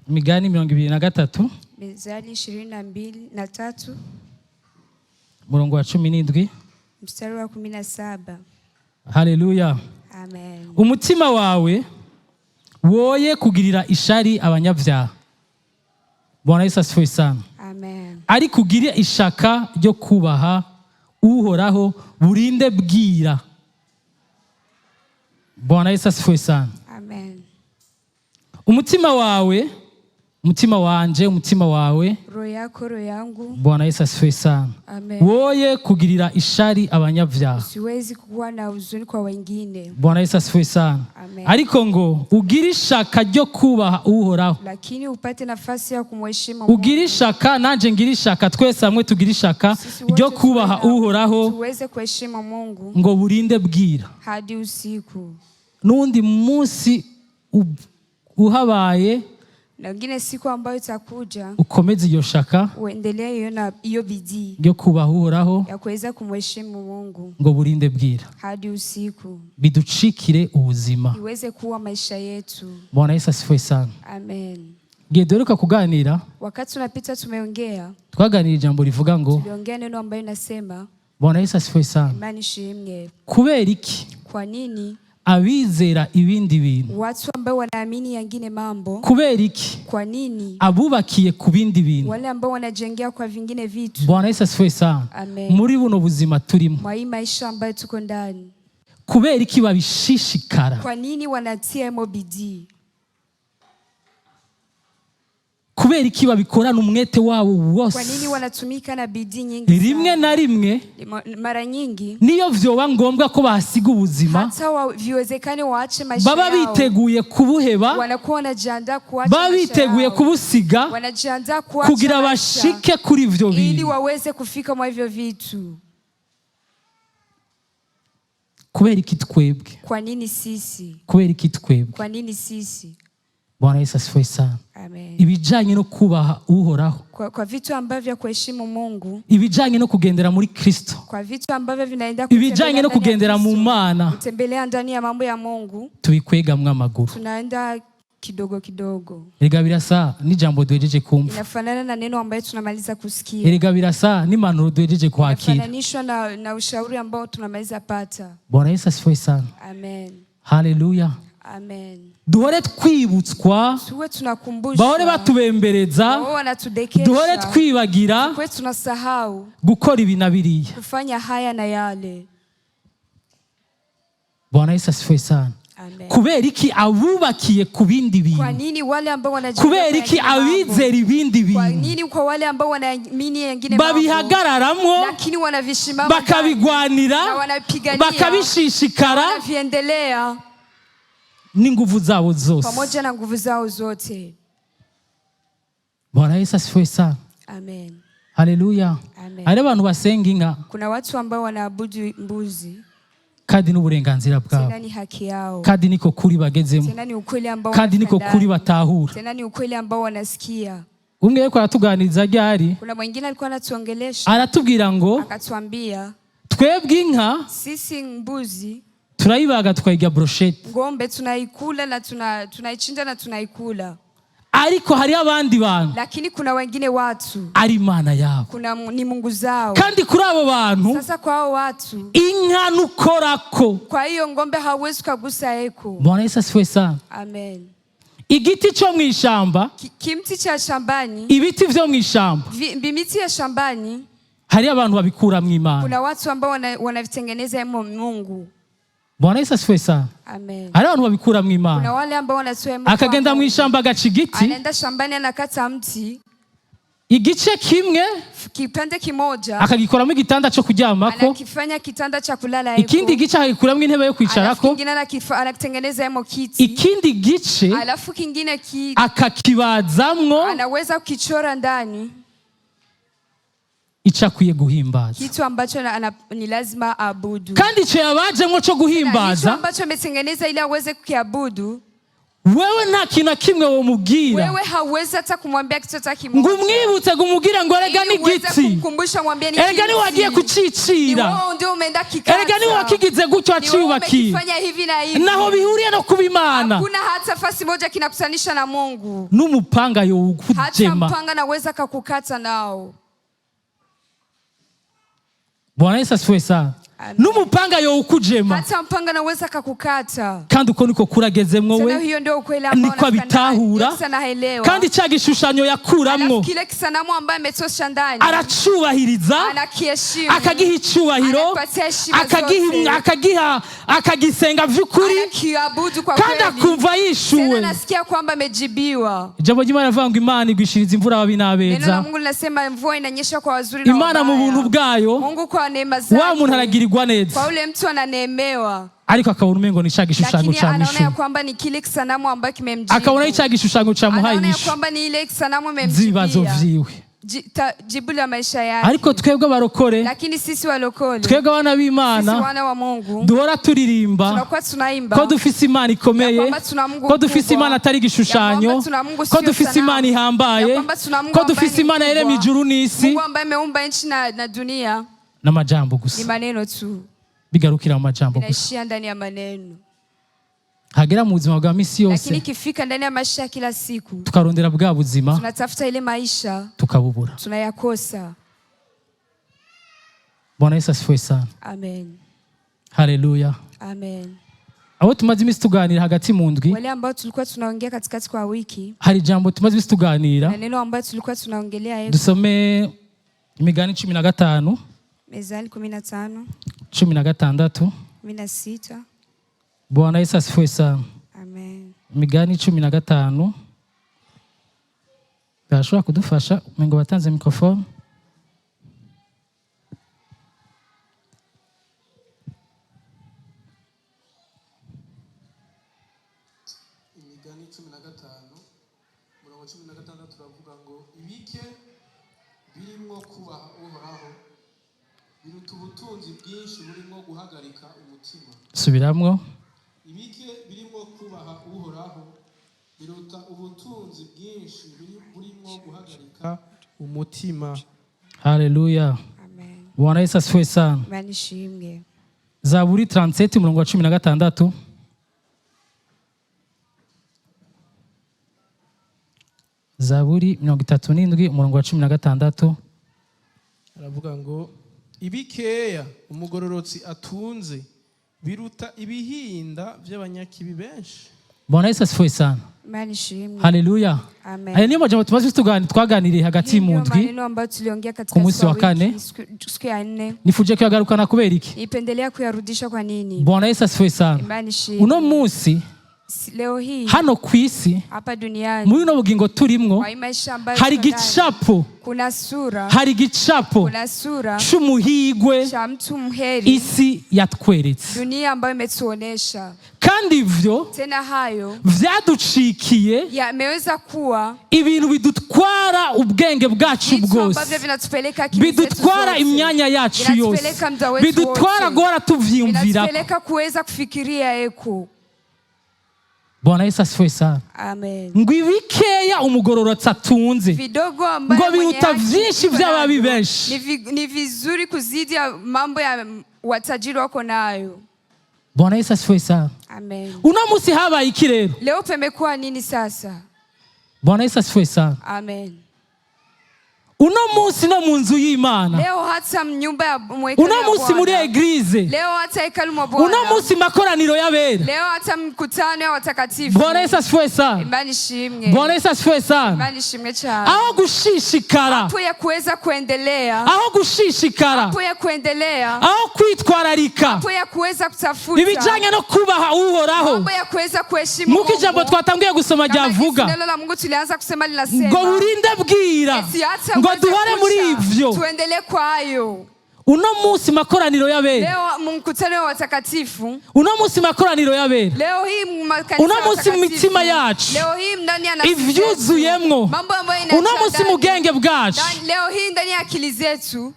Migani 23. Mizali 23. Murongo wa 17. Mstari wa 17. Haleluya. Amen. Umutima wawe woye kugirira ishari abanyabyaha. Bwana Yesu asifiwe sana. Amen. Ariko ugire ishaka ryo kubaha uhoraho burinde bwira. Bwana Yesu asifiwe sana. Amen. Umutima wawe, umutima wanje, umutima wawe, roho yako, roho yangu. Bwana Yesu asifiwe sana. Amen. Woye kugirira ishari abanyabyaha. Siwezi kuwa na huzuni kwa wengine. Bwana Yesu asifiwe sana. Amen. Ariko ngo ugire ishaka ryo kubaha uhoraho. Lakini upate nafasi ya kumheshimu Mungu. Ugire ishaka, nanje ngire ishaka, twese hamwe tugire ishaka ryo kubaha uhoraho. Tuweze kuheshimu Mungu. Ngo burinde bwira. Hadi usiku. Nundi munsi uhabaye, na wengine siku ambayo itakuja, ukomeze iyo shaka, uendelee hiyo bidii ryo kubaha uhoraho, ya kuweza kumheshimu Mungu. ngo burinde bwira. Hadi usiku. Biducikire ubuzima. Iweze kuwa maisha yetu. Bwana Yesu asifiwe sana. Amen. Duheruka kuganira, wakati tunapita tumeongea, twaganira ijambo rivuga ngo, tuliongea neno ambayo inasema, Bwana Yesu asifiwe sana. Imani shimwe. Kubera iki? Kwa nini abizera ibindi bintu, watu ambao wanaamini yangine mambo? Kubera iki? Kwa nini abubakiye ku bindi bintu, wale ambao wanajengea kwa vingine vitu? Bwana Yesu asifiwe sana. Amen. Muri buno buzima turimo, mwa hii maisha ambayo tuko ndani, kubera iki babishishikara? Kwa nini wanatia bidii? Kubera iki babikorana umwete wabo wose? Kwa nini wanatumika na bidii nyingi? Rimwe na rimwe, mara nyingi, niyo vyoba ngombwa ko bahasiga ubuzima, hata viwezekane waache maisha yao, baba biteguye kubuheba, wanakuwa wanajiandaa kuacha maisha yao, baba biteguye kubusiga, wanajiandaa kuacha kugira bashike kuri ivyo bintu, ili waweze kufika mwa hivyo vitu. Kubera iki twebwe? Kwa nini sisi? Kubera iki twebwe? Kwa nini sisi? Bwana Yesu asifiwe sana. Amen. Ibijanye no kubaha uhoraho, kwa vitu ambavyo kuheshimu Mungu, ibijanye no kugendera muri Kristo, kwa vitu ambavyo vinaenda ibijanye no kugendera mu Mana, kutembelea ndani ya mambo ya Mungu, tubikwegamwe amaguru, tunaenda kidogo kidogo. Erega birasa n'ijambo duhejeje kumva, inafanana na neno ambayo tunamaliza kusikia. Erega birasa n'impanuro duhejeje kwakira, inafananishwa na ushauri ambao tunamaliza pata. Bwana Yesu asifiwe sana. Amen. Haleluya. Amen. Duhore twibutswa, tuwe tunakumbushwa, bahore batubembereza, duhore twibagira, tuwe tunasahau gukora ibi na biriya, kufanya haya na yale. Bwana Yesu asifiwe sana. Amen. Kubera iki abubakiye ku bindi bintu? Kwa nini wale ambao wanajibu? Kubera iki abizera ibindi bintu? Kwa nini kwa wale ambao wanaamini yengine mambo babihagararamwo, lakini wanavishimama, bakabigwanira, bakabishishikara, wanaviendelea n'inguvu zabo zose, pamoja na nguvu zao zote. Bwana Yesu asifiwe sana. Amen. Haleluya. Hari abantu basenga inka, kuna watu ambao wanaabudu mbuzi, kandi n'uburenganzira bwabo, tena ni haki yao, kandi niko kuri bagezemo, tena ni ukweli ambao, kandi niko kuri batahura, tena ni ukweli ambao wanasikia. Umwe yuko aratuganiriza ryari, kuna mwingine alikuwa anatuongelesha, aratubwira ngo, akatuambia twebwe inka, sisi mbuzi turayibaga tukayiga brochette, ngombe tunaikula na tunaichinja na tunaikula, ariko hari abandi bantu, lakini kuna wengine watu ari Imana yabo, kuna ni Mungu zao, kandi kuri abo bantu, sasa kwa hao watu inka nukorako, kwa hiyo ngombe hawezi kugusa eko. Bwana Yesu asifiwe sana. Amen. Igiti cyo mwishamba, kimti cha shambani, ibiti vyo mwishamba, bimiti ya shambani, hari abantu babikura mu Imana, kuna watu ambao wanavitengeneza Mungu. Bwana Yesu asifiwe sana. Amen. Hari abantu babikura mu Imana, kuna wale ambao wanatoa Mungu, akagenda mu ishamba agaca igiti, anaenda shambani anakata mti, igice kimwe, kipande kimoja akagikoramo igitanda cyo kuryamako, anakifanya kitanda cha kulala yako, ikindi gice akagikuramo intebe yo kwicarako, kingine anakitengeneza yemo kiti, ikindi gice alafu kingine akakibazamwo, anaweza kukichora ndani icakwiye guhimbaza, kitu ambacho ni lazima abudu, kandi cyo yabajemwo cyo guhimbaza, kitu ambacho ametengeneza ili aweze kukiabudu, wewe nta kintu na kimwe womubwira wewe hauwezi hata kumwambia kitu hata ngo kimoja umwibutse ngo umubwire ngo erega ni giti kumkumbusha mwambie ni erega ni wagiye kucicira wewe ndio umeenda kikata erega ni wakigize gutyo aciyubakiye fanya hivi na hivi naho bihuriye no kubimana kuna hata fasi moja kinakutanisha na Mungu n'umupanga yo ukujema hata mpanga naweza kukukata nao Bwana Yesu asifiwe sana n'umupanga yo ukujema hata mpanga naweza kukukata kandi uko niko kuragezemwo we hiyo ndio ukweli ambao niko abitahura kandi cya gishushanyo yakuramwo kile kisanamu ambaye ametosha ndani aracubahiriza anakiheshimu akagiha icubahiro akagisenga vy'ukuri anakiabudu kwa kweli kandi akumva yishuwe nasikia kwamba amejibiwa ijambo ry'Imana rivuga ngo Imana igwishiriza imvura ababi n'abeza neno la Mungu linasema mvua inanyesha kwa wazuri na wabaya Imana mu buntu bwayo Mungu kwa neema zake wa muntu aragirirwa neza kwa ule mtu ananeemewa ariko akabona umengo ni cya gishushanyo cya anaona ya mishu kwamba ni kile kisanamu ambacho kimemjia akabona ni cya gishushanyo cya muhaye anaona ya mishu kwamba ni ile kisanamu imemjia zibazo vyiwe jibu la maisha yake ariko twebwe barokore lakini sisi walokole twebwe abana b'Imana sisi wana wa Mungu duhora turirimba tunakuwa tunaimba ko dufise Imana ikomeye ko dufise Imana atari gishushanyo ko dufise Imana ihambaye ko dufise Imana yaremye ijuru n'isi Mungu ambaye ameumba nchi na dunia n'amajambo gusa ni maneno tu bigarukira mu majambo gusa inaishia ndani ya maneno hagera mu buzima bwa misi yose lakini ikifika ndani ya maisha kila siku tukarondera bwa buzima tunatafuta ile maisha tukabubura tunayakosa Bwana Yesu asifiwe sana amen haleluya amen abo tumaze imisi tuganira hagati mu ndwi wale ambao tulikuwa tunaongea katikati kwa wiki hari jambo tumaze imisi tuganira na neno ambalo tulikuwa tunaongelea dusome imigani 15 Mezali 15 16 16 Bwana Yesu asifiwe sana amen imigani 15 bashobora kudufasha ngo batanze microphone imigani 15 murongo 16 turavuga ngo ibike birimo kubaha uhoraho biruta ubutunzi bwinshi burimo guhagarika umutima subiramwo ibike birimo kubaha uhoraho biruta ubutunzi bwinshi burimo guhagarika umutima haleluya amen Bwana Yesu asifiwe sana manishimwe Zaburi 37 murongo wa 16 Zaburi 37 umurongo wa 16 aravuga ngo Ibikeya umugororotsi atunze biruta ibihinda vy'abanyakibi benshi Bwana Yesu asifiwe sana manishimwe haleluya amen aya niyo majambo tumaze twaganiriye hagati mu ndwi maneno ambayo tuliongea katika ku munsi wa kane siku ya 4 nifuje kuyagarukana kubera iki nipendelea kuyarudisha kwa nini Bwana Yesu asifiwe sana manishimwe uno munsi leo hii hano kwisi hapa duniani muri no bugingo turimwo kwa maisha ambayo hari gicapo kuna sura hari gicapo kuna sura c'umuhigwe cha mtu mheri isi yatweretse dunia ambayo imetuonesha kandi ivyo tena hayo vyaducikiye yameweza kuwa ibintu bidutwara ubwenge bwacu bwose bidutwara imyanya yacu yose bidutwara guhora tuvyiyumvirako vinatupeleka kuweza kufikiria eko Bwana Yesu asifiwe sana amen ngo ibikeya umugororotsi atunze vidogo ambaye ngo biruta vyinshi vy'ababi benshi ni vizuri kuzidi ya mambo ya watajiri wako nayo Bwana Yesu asifiwe sana amen uno musi habaye iki rero leo pemekuwa nini sasa Bwana Yesu asifiwe sana amen uno munsi no mu nzu y'Imana leo hata nyumba ya mwekano uno munsi muri eglise leo hata hekalu mwa Bwana uno munsi makoraniro y'abera leo hata mkutano ya watakatifu Bwana Yesu asifiwe sana imani shimwe Bwana Yesu asifiwe sana imani shimwe cyane aho gushishikara hapo ya kuweza kuendelea aho gushishikara hapo ya kuendelea aho kwitwararika hapo ya kuweza kutafuta ibijanye no kubaha uhoraho hapo ya kuweza kuheshimu muko ijambo twatangiye gusoma ryavuga neno la Mungu tulianza kusema linasema ngo burinde bwira ngo duhore muri ivyo tuendelee kwayo uno munsi makoraniro y'abera leo mkutano wa watakatifu uno munsi makoraniro y'abera leo hii makanisa uno munsi mu mitima yacu leo hii ndani ya nafsi ivyuzuyemwo mambo ambayo inajaa uno munsi mu bwenge bwacu leo hii ndani ya akili zetu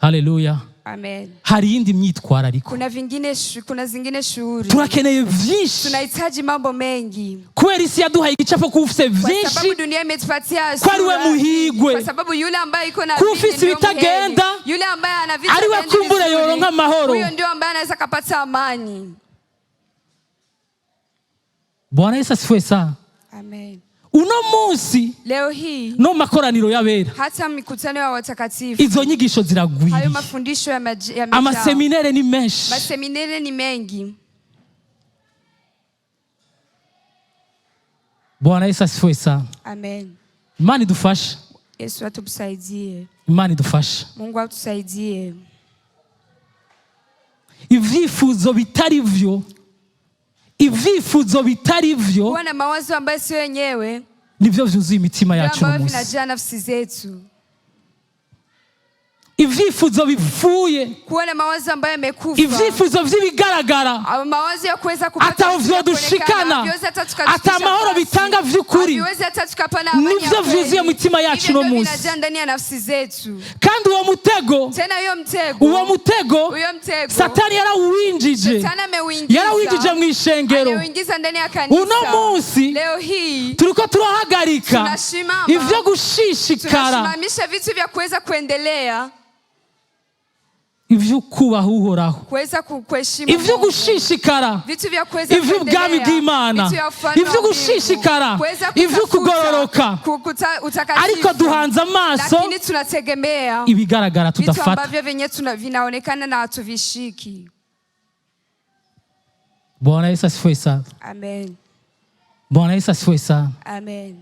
haleluya Amen. hari yindi myitwarariko. Kuna zingine shughuli. Turakeneye vyinshi. Tunahitaji mambo mengi. Kubera isi yaduhaye igicapo ko ufise vyinshi. Kwa sababu dunia imetupatia ko ari we muhigwe. Kwa sababu yule ambaye iko na ko ufise ibitagenda, yule ambaye ana vitu ari we kumbure yoronka amahoro. Huyo ndio ambaye anaweza kupata amani. Bwana Yesu asifiwe sana. Amen. Uno munsi leo hii no makoraniro y'abera, hata mikutano ya watakatifu, izo nyigisho ziragwiriye. hayo mafundisho ya amaseminere ni menshi. Maseminere ni mengi. Bwana Yesu asifiwe sana. Amen. Imani dufashe. Yesu atusaidie. Imani dufashe. Mungu atusaidie. Ivyifuzo bitari vyo, ivyifuzo bitari vyo, kuwa na mawazo ambayo sio yenyewe, nivyo vyuzuye imitima yacu ambayo vinajaa nafsi zetu. Ivyifuzo bivuye, kuwa na mawazo ambayo yamekufa, ivyifuzo vy'ibigaragara, mawazo ya kuweza kupata atavyo dushikana, ata amahoro bitanga vy'ukuri, nivyo vyuzuye imitima yacu no munsi. Vinajaa ndani ya nafsi zetu. Kandi uwo mutego, tena huyo mtego, uwo mutego Satani yarawinjije, yarawinjije mu ishengero. Ameuingiza ndani ya kanisa. Uno munsi leo hii turiko turahagarika ivyo gushishikara, tunasimamisha vitu vya kuweza kuendelea, ivyo kubaha Uhoraho, kuweza kuheshimu, ivyo gushishikara, ivyo ubwami bw'Imana, ivyo gushishikara, ivyo kugororoka. Ariko duhanze amaso, lakini tunategemea ibigaragara tudafata, vitu ambavyo vyenyewe vinaonekana na hatuvishiki. Bwana Yesu asifiwe sana. Amen. Bwana Yesu asifiwe sana. Amen.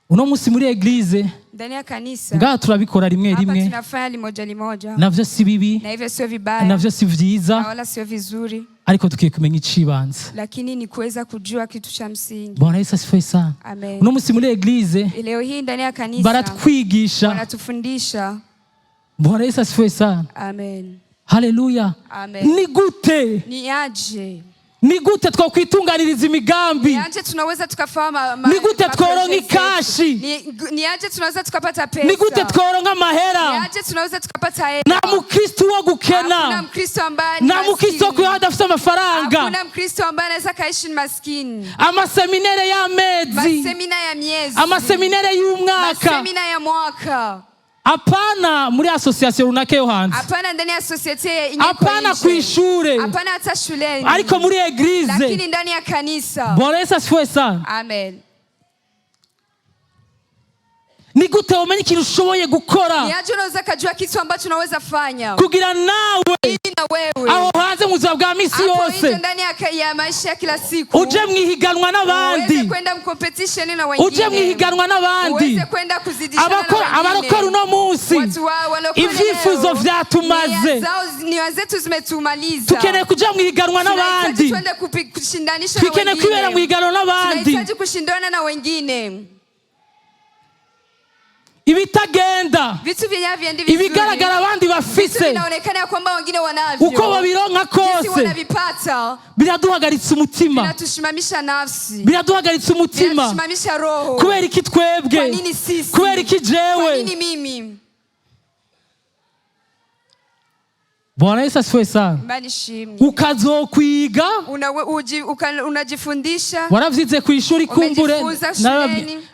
Uno munsi muri eglise, ndani ya kanisa, ngaha turabikora rimwe rimwe. Hapa tunafanya limoja limoja. Navyo si bibi, na hivyo sio vibaya, navyo si vyiza, na wala sio vizuri. Ariko tukiye kumenya icibanze, lakini ni kuweza kujua kitu cha msingi. Bwana Yesu asifiwe sana. Amen. Uno munsi muri eglise, leo hii ndani ya kanisa, baratwigisha, wanatufundisha. Bwana Yesu asifiwe sana. Amen. Haleluya. Amen. Ni gute, ni gute twokwitunganiriza imigambi, ni aje tunaweza tukafahamu, ni gute tworonka ikashi, ni aje tunaweza tukapata pesa, ni gute tworonka amahera, ni aje tunaweza tukapata hela. Na mukristo wo gukena, hakuna mkristo ambaye ni na mukristo ko adafite amafaranga, hakuna mkristo ambaye anaweza kaishi maskini. Amaseminere y'amezi, masemina ya miezi, amaseminere y'umwaka, masemina ya mwaka. Apana muri association runaka yo hanze, apana ndani ya society yenyewe, apana kwishure, apana hata shuleni, ariko muri eglise, lakini ndani ya kanisa. Bwana Yesu asifiwe sana. Amen. Ni gute umenye ikintu ushoboye gukora, ni aje unaweza kujua kitu ambacho unaweza fanya kugira nawe aho hanze mu buzima bwa misi yose, ndani ya maisha ya kila siku, uje mwihiganwa n'abandi, uweze kwenda competition na wengine, uje mwihiganwa n'abandi, uweze kwenda kuzidishana na wengine. Abarokora uno munsi ivyifuzo vyatumaze, nia zetu zimetumaliza, tukeneye kuja mwihiganwa n'abandi, twende kushindanisha na wengine, tukeneye kwibera mwihiganwa n'abandi, tunahitaji kushindana na wengine. Ibitagenda, vitu vyenyewe vizuri, ibigaragara abandi bafise, vitu vinaonekana kwamba wengine wanavyo, uko babironka kose wanavipata, biraduhagaritsa umutima, binatushimamisha nafsi, biraduhagaritsa umutima, binatushimamisha roho. Kubera iki twebwe, kwa nini sisi, kubera iki jewe, kwa nini mimi? Bwana Yesu asifiwe sana. Ukazokwiga, unajifundisha, waravyize ku ishuri kumbure,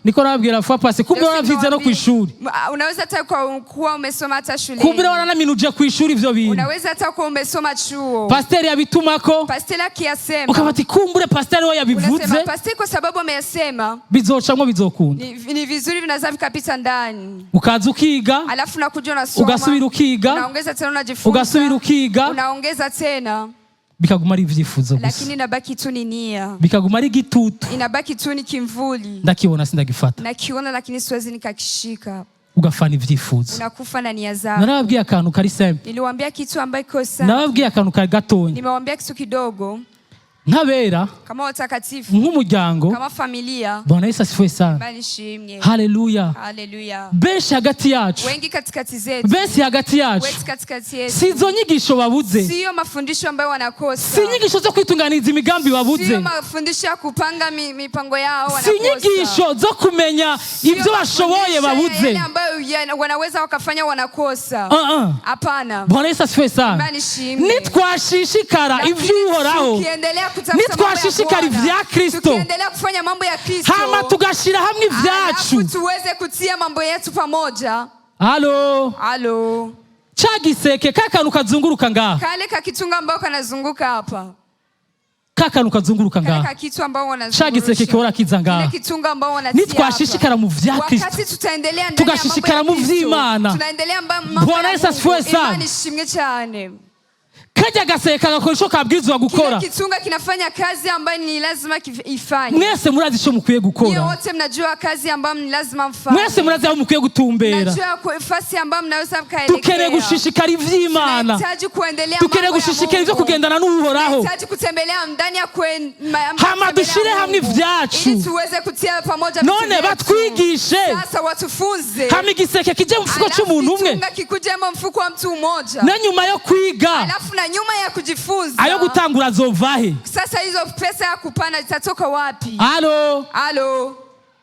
niko nababwira fwa pase kumbure waravyize no ku ishuri, unaweza hata kuwa umesoma hata shuleni, kumbure waranaminuje ku ishuri ivyo bintu, unaweza hata kuwa umesoma chuo, pastor yabitumako, pastor akiyasema, ukabati kumbure pastor we yabivuze, unasema pastor kwa sababu ameyasema bizocamwe bizokunda, ni vizuri vinaweza vikapita ndani, ukaza ukiga, alafu nakuja unasoma, ugasubira ukiga, unaongeza tena unajifunza, ukiga, unaongeza tena, bikaguma ari ivyifuzo gusa, lakini inabaki tu ni nia, bikaguma ari gitutu, inabaki tu ni kimvuli, ndakibona sindagifata, nakiona lakini siwezi nikakishika, ugafana ivyifuzo, unakufa na nia zako. Narababwiye akantu kari simple, niliwaambia kitu ambaye kosa, narababwiye akantu kari gatonya, nimewaambia kitu kidogo, nk'abera, kama watakatifu, nk'umuryango, kama familia. Bwana Yesu asifiwe sana. Haleluya. Haleluya. Benshi hagati yacu, wengi katikati zetu, benshi hagati yacu, sizo nyigisho babuze, siyo mafundisho ambayo wanakosa, si nyigisho zo kwitunganiza imigambi babuze, siyo mafundisho ya kupanga mipango yao wanakosa, si nyigisho zo kumenya ibyo bashoboye babuze, ambayo wanaweza wakafanya wanakosa. Hapana. Bwana Yesu asifiwe sana. Nitwashishikara ivy'uhoraho, nitwashishikara ivya Kristo, tukiendelea kufanya mambo ya Kristo, hama tugashira hamwe ivyacu, tuweze kutia mambo yetu pamoja. Halo. Chagiseke kakanu kazunguruka ngaha, kale kakitunga ambao kanazunguka hapa, kakanu kazunguruka ngaha, kale kakitu ambao wanazunguruka, chagiseke kihora kiza ngaha, kile kitunga ambao wanatia hapa. Nitwashishikara mu vya Kristo, wakati tutaendelea ndani ya tugashishikara mu vy'Imana, tunaendelea mambo Bwana Yesu asifiwe sana. Imani shimwe cyane. Kajya gaseka gakoresho kabwirizwa gukora, kile kitunga kinafanya kazi ambayo ni lazima ifanye. Mwese murazi ico mukwiye gukora, ni wote mnajua kazi ambayo ni lazima mfanye. Mwese murazi aho mukwiye gutumbera, mnajua nafasi ambayo mnaweza mkaelekea. Dukeneye gushishikara ivy'Imana, tunahitaji kuendelea dukeneye gushishikara ivyo kugendana n'uhoraho, tunahitaji kutembelea ndani ya hama dushire hamwe ivyacu, ili tuweze kutia pamoja. None batwigishe, sasa watufunze, hama igiseke kije mu mfuko c'umuntu umwe, kitunga kikuje mu mfuko wa mtu mmoja, na nyuma yo kwiga, alafu na nyuma ya kujifunza, ayo gutangura zovahe. Sasa hizo pesa ya kupana zitatoka wapi? Halo.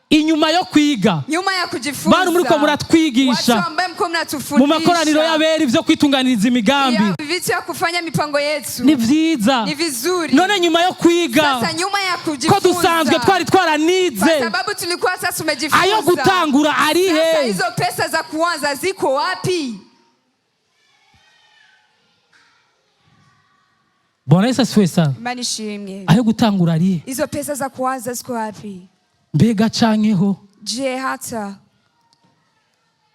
Inyuma yo kwiga, nyuma ya kujifunza, bantu muriko muratwigisha, watu ambao mko mnatufundisha mu makoraniro y'abera ivyo kwitunganiriza imigambi, vitu ya kufanya mipango yetu, ni vyiza, ni vizuri. None nyuma yo kwiga, sasa nyuma ya kujifunza, ko dusanzwe twari twaranize, kwa sababu tulikuwa sasa tumejifunza, ayo gutangura arihe? Sasa hizo pesa za kuanza ziko wapi? Bwana Yesu asifiwe sana. Imani shimwe. Ayo gutangura arihe? Hizo pesa za kuanza ziko wapi? Mbega cankeho, je, hata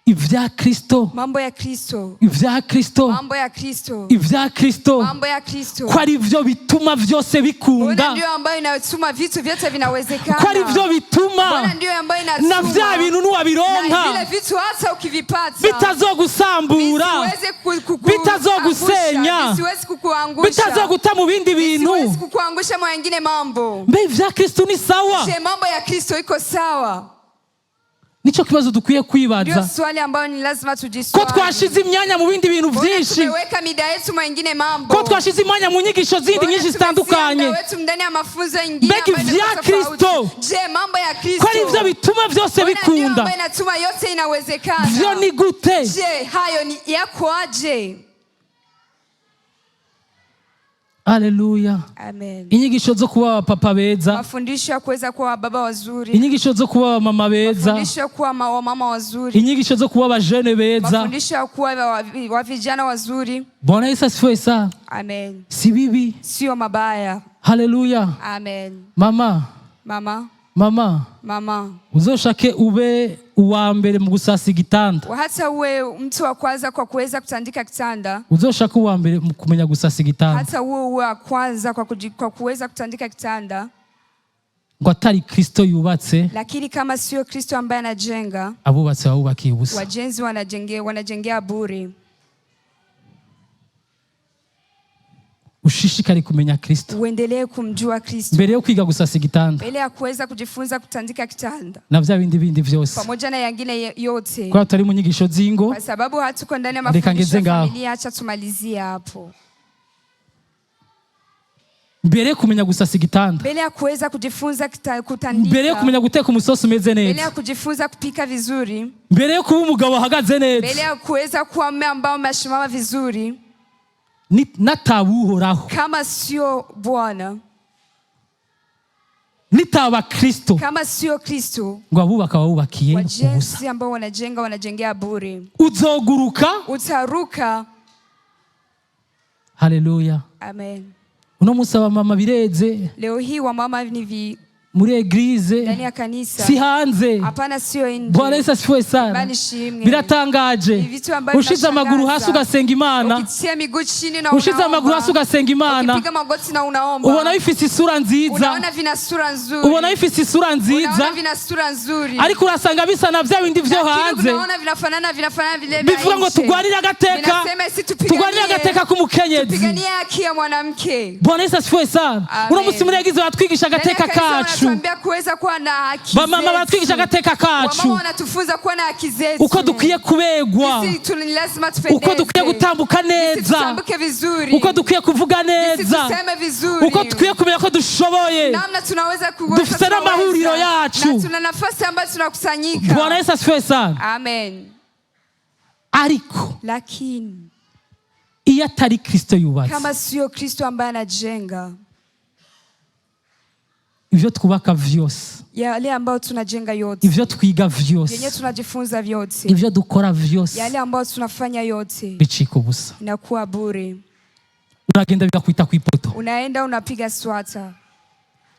ivya Kristo, mambo ya Kristo, ivya Kristo, mambo ya Kristo, ivya Kristo, mambo ya Kristo, ko ari vyo bituma vyose bikunda, Bwana ndio ambaye inatuma vitu vyote vinawezekana, ko ari vyo bituma Bwana ndio ambaye inatuma na vya bintu nuwabironka, vile vitu hata ukivipata bitazogusambura, bitazogusenya, visiwezi kukuangusha, bitazoguta mu bindi bintu, visiwezi kukuangusha mu wengine mambo. Mbe vya Kristo ni sawa? Je, mambo ya Kristo iko sawa? Nico kibazo dukwiye kwibaza. Ndio swali ambayo ni lazima tujiswali. Ko twashize imyanya mu bindi bintu vyinshi, tumeweka mida yetu mwingine mambo, ko twashize imyanya mu nyigisho zindi nyinshi zitandukanye, wetu ndani ya mafunzo mengine ambayo vya Kristo. Je, mambo ya Kristo, ko ari vyo bituma vyose bikunda, ambayo inatuma yote inawezekana. Vyo ni gute? Je, hayo ni yako aje? Haleluya. Amen. Inyigisho zo kuba papa beza, mafundisho ya kuweza kuwa baba wazuri, inyigisho zo kuba mama beza, mafundisho ya kuwa mama wazuri, inyigisho zo kuba bajene beza, mafundisho ya kuwa wa vijana wazuri. Bwana Yesu asifiwe sana. Amen. Si bibi, sio mabaya. Haleluya. Amen. Mama, uzoshake ube uwa mbere mu gusasa igitanda, hata uwe mtu wa kwanza kwa kuweza kutandika kitanda, uzoshake uwa mbere mu kumenya gusasa igitanda, hata uwe wa kwanza kwa kuweza kutandika kitanda, ngo atari Kristo yubatse, lakini kama sio Kristo ambaye anajenga, abubatse babubakiye ubusa, wajenzi wanajengea bure. Ushishikari kumenya Kristo, uendelee kumjua Kristo mbere yo kwiga gusasa igitanda, mbele ya kuweza kujifunza kutandika kitanda, na vya bindi vyose, pamoja na yangine yote, kwa tari mu nyigisho zingo, kwa sababu hatuko ndani ya mafundisho ya familia. Acha tumalizie hapo. Mbere yo kumenya gusasa igitanda, mbele ya kuweza kujifunza kutandika, mbere yo kumenya guteka umusosi umeze neza, mbele ya kujifunza kupika vizuri, mbere yo kuba umugabo ahagaze neza, mbele ya kuweza kuwa mume ambao umeshimama vizuri, natabuhoraho, kama sio Bwana, nitaba Kristo, kama sio Kristo, ngo abubaka babubakiye ubusa, wajenzi ambao wanajengea bure, uzoguruka, utaruka. Haleluya. Amen. Uno musaba mama bireze, leo hii wa mama ni muri eglise, ndani ya kanisa, si hanze. Hapana, sio nje. Bwana Yesu asifiwe sana. Biratangaje, ushize amaguru hasi ugasenga Imana, ukitia miguu chini na unaomba, ushize amaguru hasi ugasenga Imana, ukipiga magoti na unaomba, ubona bifite isura nziza, unaona vina sura nzuri, ubona bifite isura nziza, unaona vina sura nzuri, ariko urasanga bisa na vya bindi vyo hanze, unaona vinafanana vile bivuga ngo tugwarira agateka, tugwarira agateka k'umukenyezi, tupiganie haki ya mwanamke. Bwana Yesu asifiwe sana. Uno musi muregize batwigisha agateka kacu, tunambia kuweza kuwa na haki zetu, mama batwigisha agateka kacu, mama wanatufunza kuwa na haki zetu, uko dukwiye kubegwa, lazima tupendeze, uko dukwiye gutambuka neza, tutambuke vizuri, uko dukwiye kuvuga neza, tuseme vizuri, uko dukwiye kumenya ko dushoboye, namna tunaweza dufite n'amahuriro yacu, na tuna nafasi ambayo tunakusanyika. Bwana Yesu asifiwe sana. Amen. ariko lakini iyo atari Kristo yubatse, kama sio Kristo ambaye anajenga, ivyo twubaka vyose, yale ambayo tunajenga yote, ivyo twiga vyose, yenye tunajifunza vyote, ivyo dukora vyose, yale ambayo tunafanya yote bicika ubusa. inakuwa bure. Uragenda bigakwita kwipoto, Unaenda unapiga swata,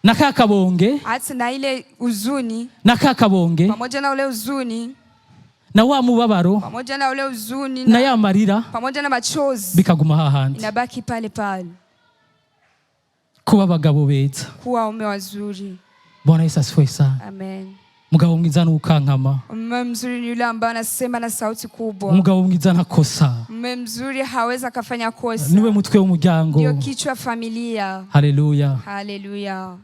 na kakabonge, hata na ile uzuni, na kakabonge, pamoja na ule uzuni, na wa mubabaro, pamoja na ule uzuni, na yamarira, pamoja na machozi, bikaguma hahandi. inabaki pale pale. Kuba abagabo beza, Kuwa waume wazuri. Bwana Yesu asifiwe sana. Amen. Mugabo mwiza nukankama, Mume mzuri ni yule ambaye anasema na sauti kubwa. umugabo mwiza ntakosa, Mume mzuri hawezi akafanya kosa. niwe mutwe w'umuryango. Ndio kichwa familia. Haleluya. Haleluya.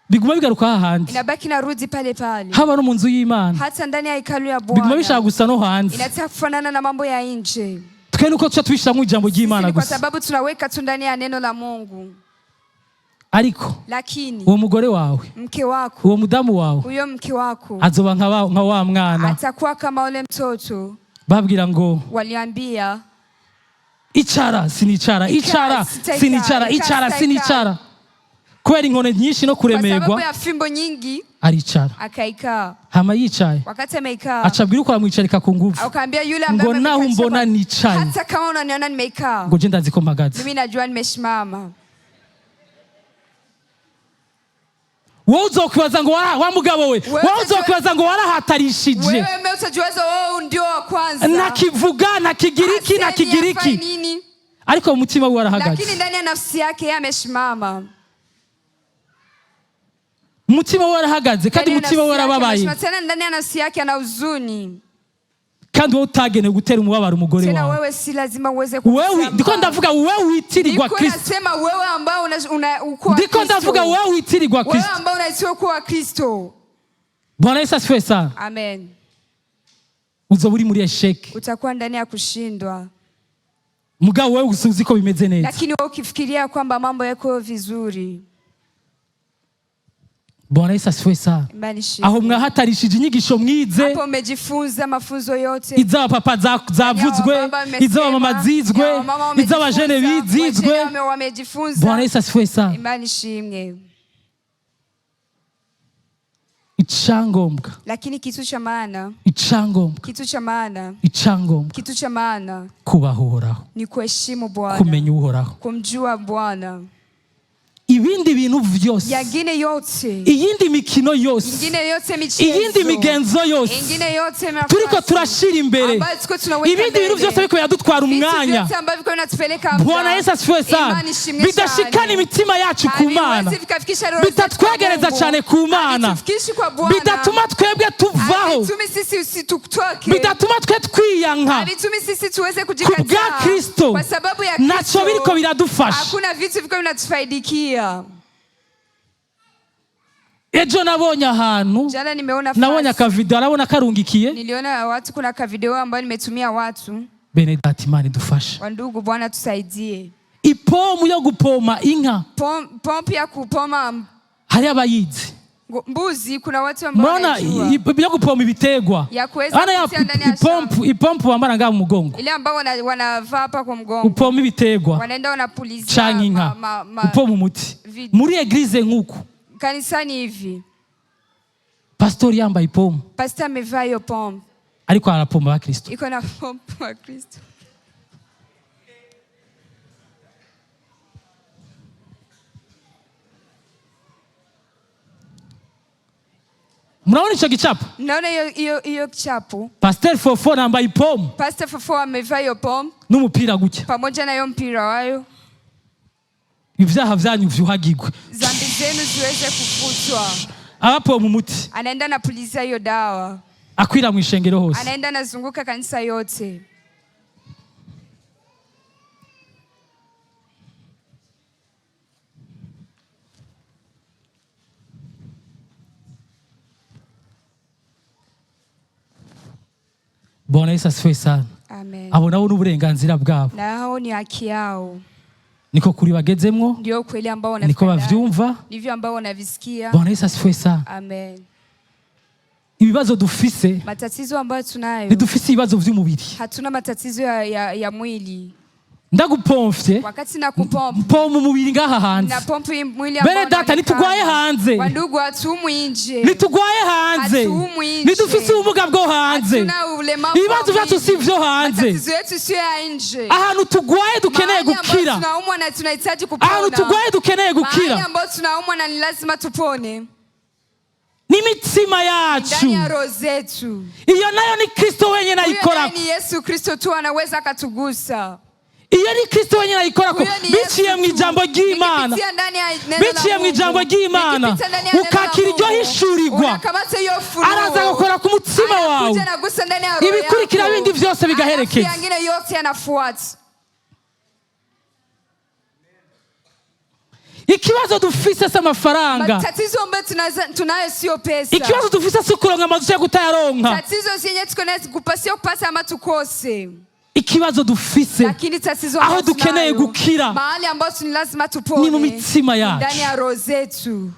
Biguma bigaruka hahandi, Inabaki narudi pale pale. haba no mu nzu y'Imana, Hata ndani ya hekalu ya biguma Bwana. bishaka gusa no hanze. Inataka kufanana na mambo ya nje. Twe nuko tuca twishiramwo ijambo ry'Imana Kwa gusa, sababu tunaweka tu ndani ya neno la Mungu. ariko Lakini uwo mugore wawe, mke wako, uwo mudamu wawe, huyo mke wako azoba nka wa mwana atakuwa kama ule mtoto babwira ngo waliambia icara sinicara, icara sinicara, icara sinicara, kubera inkone nyinshi no kwa sababu kuremerwa ya fimbo nyingi aricara. akaikaa. Hama yicaye Wakati ameikaa acabwira uko amwicarika ku nguvu, akaambia yule ngo ambaye naho mbona nicaye, hata kama unaniona nimeikaa, ngo je ndazi ko mpagaze. mimi najua nimesimama. Wowe uzokwibaza ngo wa mugabo we, wowe uzokwibaza ngo warahatarishije, Wewe utajiwaza wewe ndio wa kwanza, nakivuga nakigiriki nakigiriki, ariko umutima we warahagaze. lakini ndani ya nafsi yake yeye amesimama. Umutima we warahagaze kandi umutima we warababaye, tena ndani ya nafsi yake ana huzuni, kandi wowe utagenewe gutera umubabaro umugore tena wawe. wewe si lazima uweze Wewe ndiko ndavuga wewe witirirwa Kristo, nasema wewe ambao uko ndiko ndavuga wewe witirirwa Kristo, wewe ambao unaitwa kuwa Kristo. Bwana Yesu asifiwe sana. Amen. Uzoba uri muri esheke, Utakuwa ndani ya kushindwa, mugabo wewe usuzi ko bimeze neza, lakini wewe ukifikiria kwamba mambo yako vizuri. Bwana Yesu asifiwe sana. Aho mwahatarishije inyigisho mwize, hapo umejifunza mafunzo yote, iz'abapapa zavuzwe, iz'abamama zizwe, iz'abajene bizizwe. Bwana Yesu asifiwe sana. Imani shimwe. Icyangombwa, lakini kitu cha maana, icyangombwa, kitu cha maana, icyangombwa, kitu cha maana kubaha Uhoraho, ni kuheshimu Bwana, kumenya Uhoraho, kumjua Bwana. Ibindi bintu vyose, yangine yote, iyindi mikino yose, ingine yote michezo, iyindi migenzo yose, ingine yote turiko turashira imbere, ibindi bintu byose biko yadutwara umwanya. Bwana Yesu asifiwe sana. Bidashikana imitima yacu ku Mana, bitatwegereza cyane ku Mana, bidatuma twebwe tuvaho, bidatuma twe twiyanka kubwa Kristo, naco biriko biradufasha. Hakuna vitu viko vinatufaidikia. Ejo nabonye ahantu, nabonye akavideo, arabona karungikiye, niliona watu, kuna kavideo ambayo nimetumia watu. Bene data, Imana idufashe. Wandugu, Bwana tusaidie. Ipomu yo gupoma inka, pompu ya kupoma hari abayizi, mbuzi, kuna watu ambao wanajua. Yo gupoma ibitegwa, ipompu bambara ngaho mu mugongo, ile ambao wanavaa hapa kwa mgongo, upoma ibitegwa, wanaenda wanapuliza canke inka, upoma umuti. Muri eglise nk'uko kanisani hivi, pastori yambaye ipomu, pastor amevaa hiyo pompu, ariko arapoma wa Kristo, iko na pompu wa Kristo. Mnaona hicho kichapo? Mnaona hiyo kichapo? Pastor Fofo nambaye ipomu, Pastor Fofo amevaa hiyo pompu n'umupira gutya, pamoja na hiyo mpira wayo. Ivyaha vyanyu vyuhagirwe, zambi zenu ziweze kufutwa. Abapoma umuti, anaenda na puliza hiyo dawa, akwira mu ishengero hose, anaenda nazunguka kanisa yote. Bwana Yesu asifiwe sana. Amen. Abo nabo n'uburenganzira bwabo, na hao ni haki yao, niko kuri bagezemwo, ndio kweli ambao wanafikia, niko bavyumva, ndivyo ambao wanavisikia. Bwana Yesu asifiwe sana. Amen. ibibazo dufise, matatizo ambayo tunayo, ntidufise ibibazo vy'umubiri. hatuna matatizo ya mwili. Ndagupomfye Wakati nakupompa, mpoma umubiri ngaha hanze. napompa mwili ambao Bene data, nitugwaye hanze, wandugu hatumwi nje, nitugwaye hanze, nidufise ubumuga bwo hanze, ibibazo vyacu si vyo hanze. matatizo yetu sio ya nje. Ahantu tugwaye dukeneye gukira, tunaumwa na tunahitaji kupona, ahantu tugwaye dukeneye gukira, ambao tunaumwa na ni lazima tupone, n'imitima yacu. ndani ya roho zetu. Iyo nayo ni Kristo wenyene ayikorako. Ni Yesu Kristo tu anaweza akatugusa. Iyo ni Kristo wenyene ayikorako, biciye mu ijambo ry'Imana, biciye mu ijambo ry'Imana, ukakira iryo hishurirwa, araza gukora ku mutima wawe, ibikurikira bindi vyose bigaherekeza. Ikibazo dufise si amafaranga, tatizo ambayo tunayo sio pesa, ikibazo dufise si kuronka amazu yo kutayaronka, tatizo yenye tuko nayo kupasio kupasa ama tukose. Ikibazo dufise aho dukeneye gukira, mahali ambapo ni lazima tupone, ni mu mitima yacu, ndani ya roho zetu.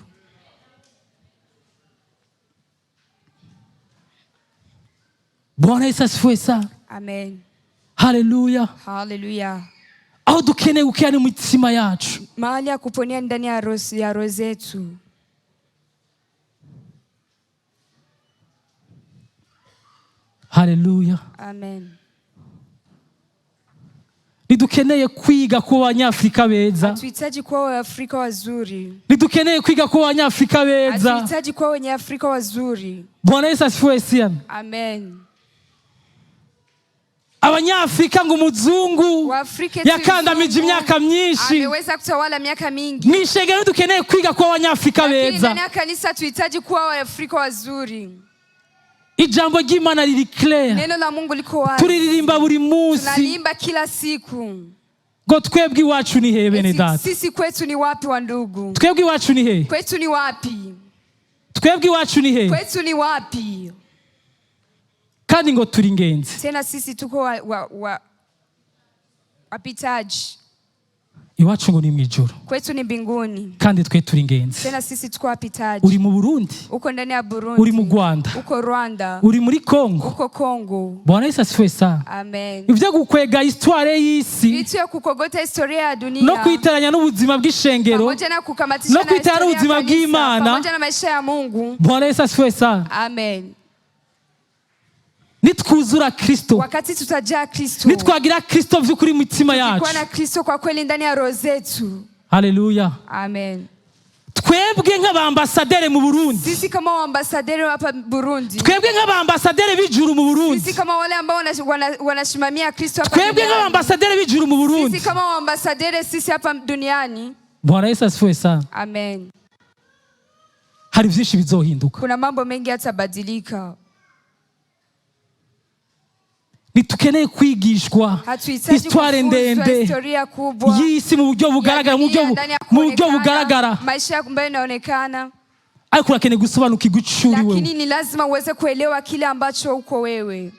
Bwana Yesu asifiwe sana. Amen. Haleluya. Haleluya. Aho dukeneye gukira ni mu mitima yacu, mahali ya kuponia ndani ya roho zetu. Haleluya. Amen. Nidukeneye kwiga kuba Abanyafrika beza. Hatuhitaji kuwa Waafrika wazuri. Nidukeneye kwiga kuba Abanyafrika beza. Hatuhitaji kuwa wenye Afrika wazuri. Bwana Yesu asifiwe sana. Amen. Abanyafrika ngo umuzungu yakandamije imyaka myinshi, ameweza kutawala miaka mingi. Mwishengero dukeneye kwiga kuba Abanyafrika beza. Ndani ya kanisa tuhitaji kuwa Waafrika wazuri. Ijambo ry'Imana riri clear. Neno la Mungu liko wazi. Turirimba buri munsi. Tunalimba kila siku. Ngo twebwe iwacu ni he bene data? Sisi kwetu ni wapi wa ndugu? Twebwe iwacu ni he? Kwetu ni wapi? Twebwe iwacu ni he? Kwetu ni wapi? Kandi ngo turi ingenzi. Tena sisi tuko wapitaji. Iwacu ngo ni mwijuru. Kwetu ni mbinguni. Kandi twe turi ingenzi. Tena sisi tuko wapitaji. Uri mu Burundi? Uko ndani ya Burundi. Uri mu Rwanda? Uko Rwanda. Uri muri Kongo? Uko Kongo. Bwana Yesu asifiwe sana. Amen. Ivyo gukwega histoire y'isi, vitu ya kukogota historia ya dunia, no kwitaranya n'ubuzima bw'ishengero, pamoja na kukamatisha na kwitaranya n'ubuzima bw'Imana, pamoja na maisha ya Mungu. Bwana Yesu asifiwe sana. Amen. Nitwuzura Kristo, wakati tutajaa Kristo, nitwagira Kristo vy'ukuri mu mitima yacu, kwa na Kristo kwa kweli ndani ya roho zetu. Haleluya. Amen. Twebwe nk'abambasaderi mu Burundi, sisi kama waambasaderi hapa Burundi, twebwe nk'abambasaderi b'ijuru mu Burundi, sisi kama wale ambao wanashimamia Kristo hapa duniani, twebwe nk'abambasaderi b'ijuru mu Burundi, sisi kama waambasaderi sisi hapa duniani. Bwana Yesu asifiwe sana. Amen. Hari vyinshi bizohinduka, kuna mambo mengi yatabadilika. Nitukeneye kwigishwa histoire ndende y'isi mu buryo bugaragara, mu buryo bugaragara, maisha ambayo inaonekana, ariko urakeneye gusobanukirwa icuri wewe. Lakini ni lazima uweze kuelewa kile ambacho uko wewe.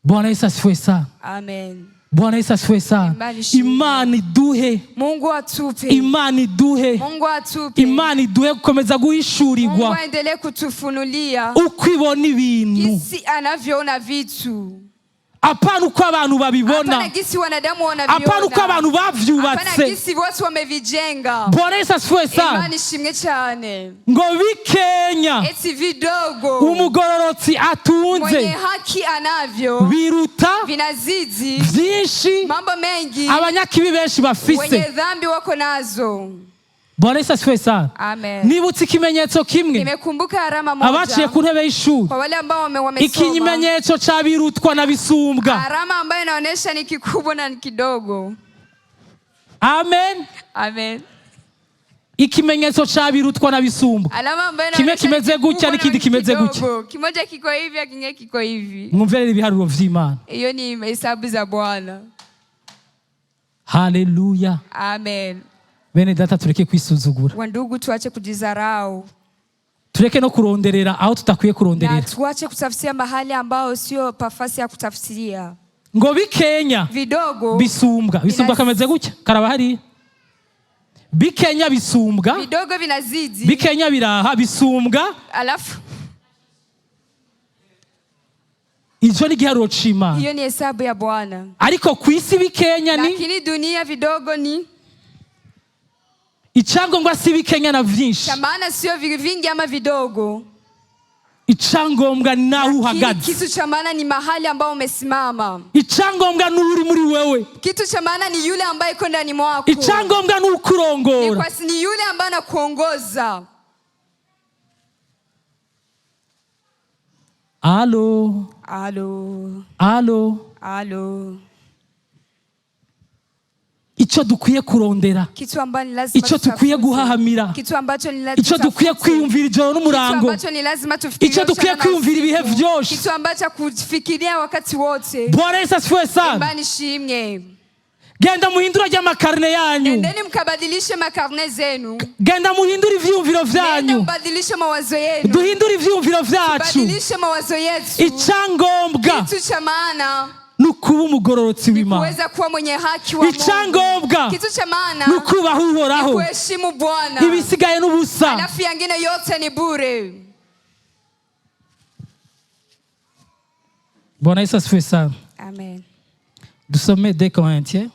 Bwana Yesu asifiwe sana. Amen. Bwana Yesu asifiwe sana. Imana iduhe, Mungu atupe, Imana iduhe, Mungu atupe, Imana iduhe gukomeza guhishurirwa, Mungu aendelee kutufunulia uko ibona ibintu, jinsi anavyoona vitu, apana uko abantu babibona, apana gisi wanadamu wanaviona, apana uko abantu bavyubatse, apana gisi watu wamevijenga. Bwana Yesu asifiwe sana. Imani shimwe cyane. Ngo bikenya, eti vidogo, umugororotsi atunze, mwenye haki anavyo, biruta, vinazidi vyinshi, mambo mengi abanyakibi benshi bafise, wenye dhambi wako nazo. Bwana Yesu asifiwe sana. Amen. Nibutse ikimenyetso kimwe, nimekumbuka alama moja abaciye ku ntebe y'ishuri, kwa wale ambao wamesoma, ikimenyetso cha birutwa na bisumbwa, alama ambayo inaonyesha ni kikubwa na ni kidogo. Amen. Amen. Ikimenyetso cha birutwa na bisumbwa, alama ambayo kimwe kimeze gutya n'ikindi kimeze gutya, kimoja kiko hivi kingine kiko hivi. Mwumvere ibiharuro vy'Imana. Iyo ni hesabu za Bwana. Haleluya. Amen. Bene data, tureke kwisuzugura, wandugu, tuache kujizarau, tureke no kuronderera aho tutakwiye kuronderera, na tuache kutafsiria mahali ambao sio pafasi ya kutafsiria. Ngo bikenya, vidogo, bisumbwa kameze gutya, karaba hari, bikenya bisumbwa, vidogo vinazidi, bikenya biraha bisumbwa, alafu ico ni igiharuro c'Imana. hiyo ni hesabu ya Bwana. Ariko ku isi bikenya ni, Lakini dunia vidogo ni, icyangombwa si bikenya na vyinshi, cha maana sio vingi ama vidogo. icyangombwa ni naho uhagaze. Kitu cha maana ni mahali ambao umesimama. Icyangombwa ni uri muri wewe. Kitu cha maana ni yule ambaye iko ndani mwako. Icyangombwa ni ukurongora. Ni yule ambaye anakuongoza. Alo. Alo. Alo. Alo. Ico dukwiye kurondera, kitu ambacho ni lazima ico dukwiye guhahamira, kitu ambacho ni lazima, ico dukwiye kwiyumvira ijoro n'umurango, kitu ambacho ni lazima tufikirie, ico dukwiye kwiyumvira ibihe vyose, kitu ambacho kufikiria wakati wote. Bwana Yesu asifiwe sana. Imani shimwe. Genda muhindura ry'amakarne yanyu, Nendeni mkabadilishe makarne zenu, genda muhindura ivyumviro vyanyu, mbadilishe mawazo yenu, duhindura ivyumviro vyacu, mbadilishe mawazo yetu. Icyangombwa kitu cha maana nukuba umugororotsi w'Imana, kuweza kuwa mwenye haki wa Mungu. Icyangombwa kitu cha maana nukubaha Uhoraho, kuheshimu Bwana, ibisigaye n'ubusa, alafu yangine yote ni bure. Bwana Yesu asifiwe sana. Amen. Dusome 2 Corinthiens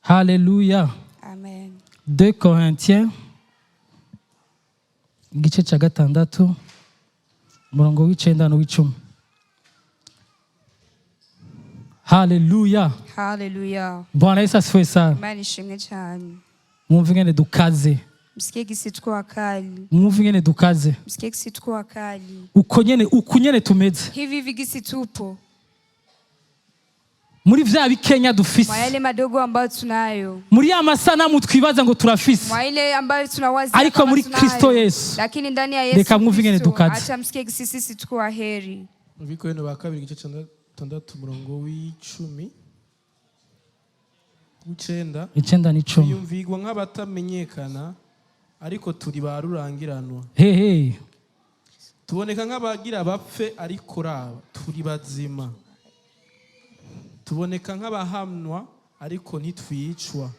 Haleluya. Amen. 2 Corinthiens igice cya 6 umurongo w'9 n'uw'10. Haleluya. Haleluya. Bwana Yesu asifiwe sana. Imani shimwe cyane. Mwumve ngene dukaze. Msikie gisi tuko wakali. Mwumve ngene dukaze. Msikie gisi tuko wakali. Uko nyene tumeze. Hivi gisi tupo. Muri vya bikenya dufise, mwa yale madogo ambayo tunayo, muri ya masanamu twibaza ngo turafise, mwa ile ambayo tunawaza ariko muri Kristo Yesu, lakini ndani ya Yesu reka mwumve ngene dukaze. acha msikie sisi tuko waheri. Ibikeya ba kabiri igice cya 6 umurongo w'10 9 9 yumvigwa nk'abatamenyekana ariko turi ba rurangiranwa. Hehe. Tuboneka nk'abagira bapfe ariko raba turi bazima. Tuboneka nk'abahamwa ariko ntitwicwa.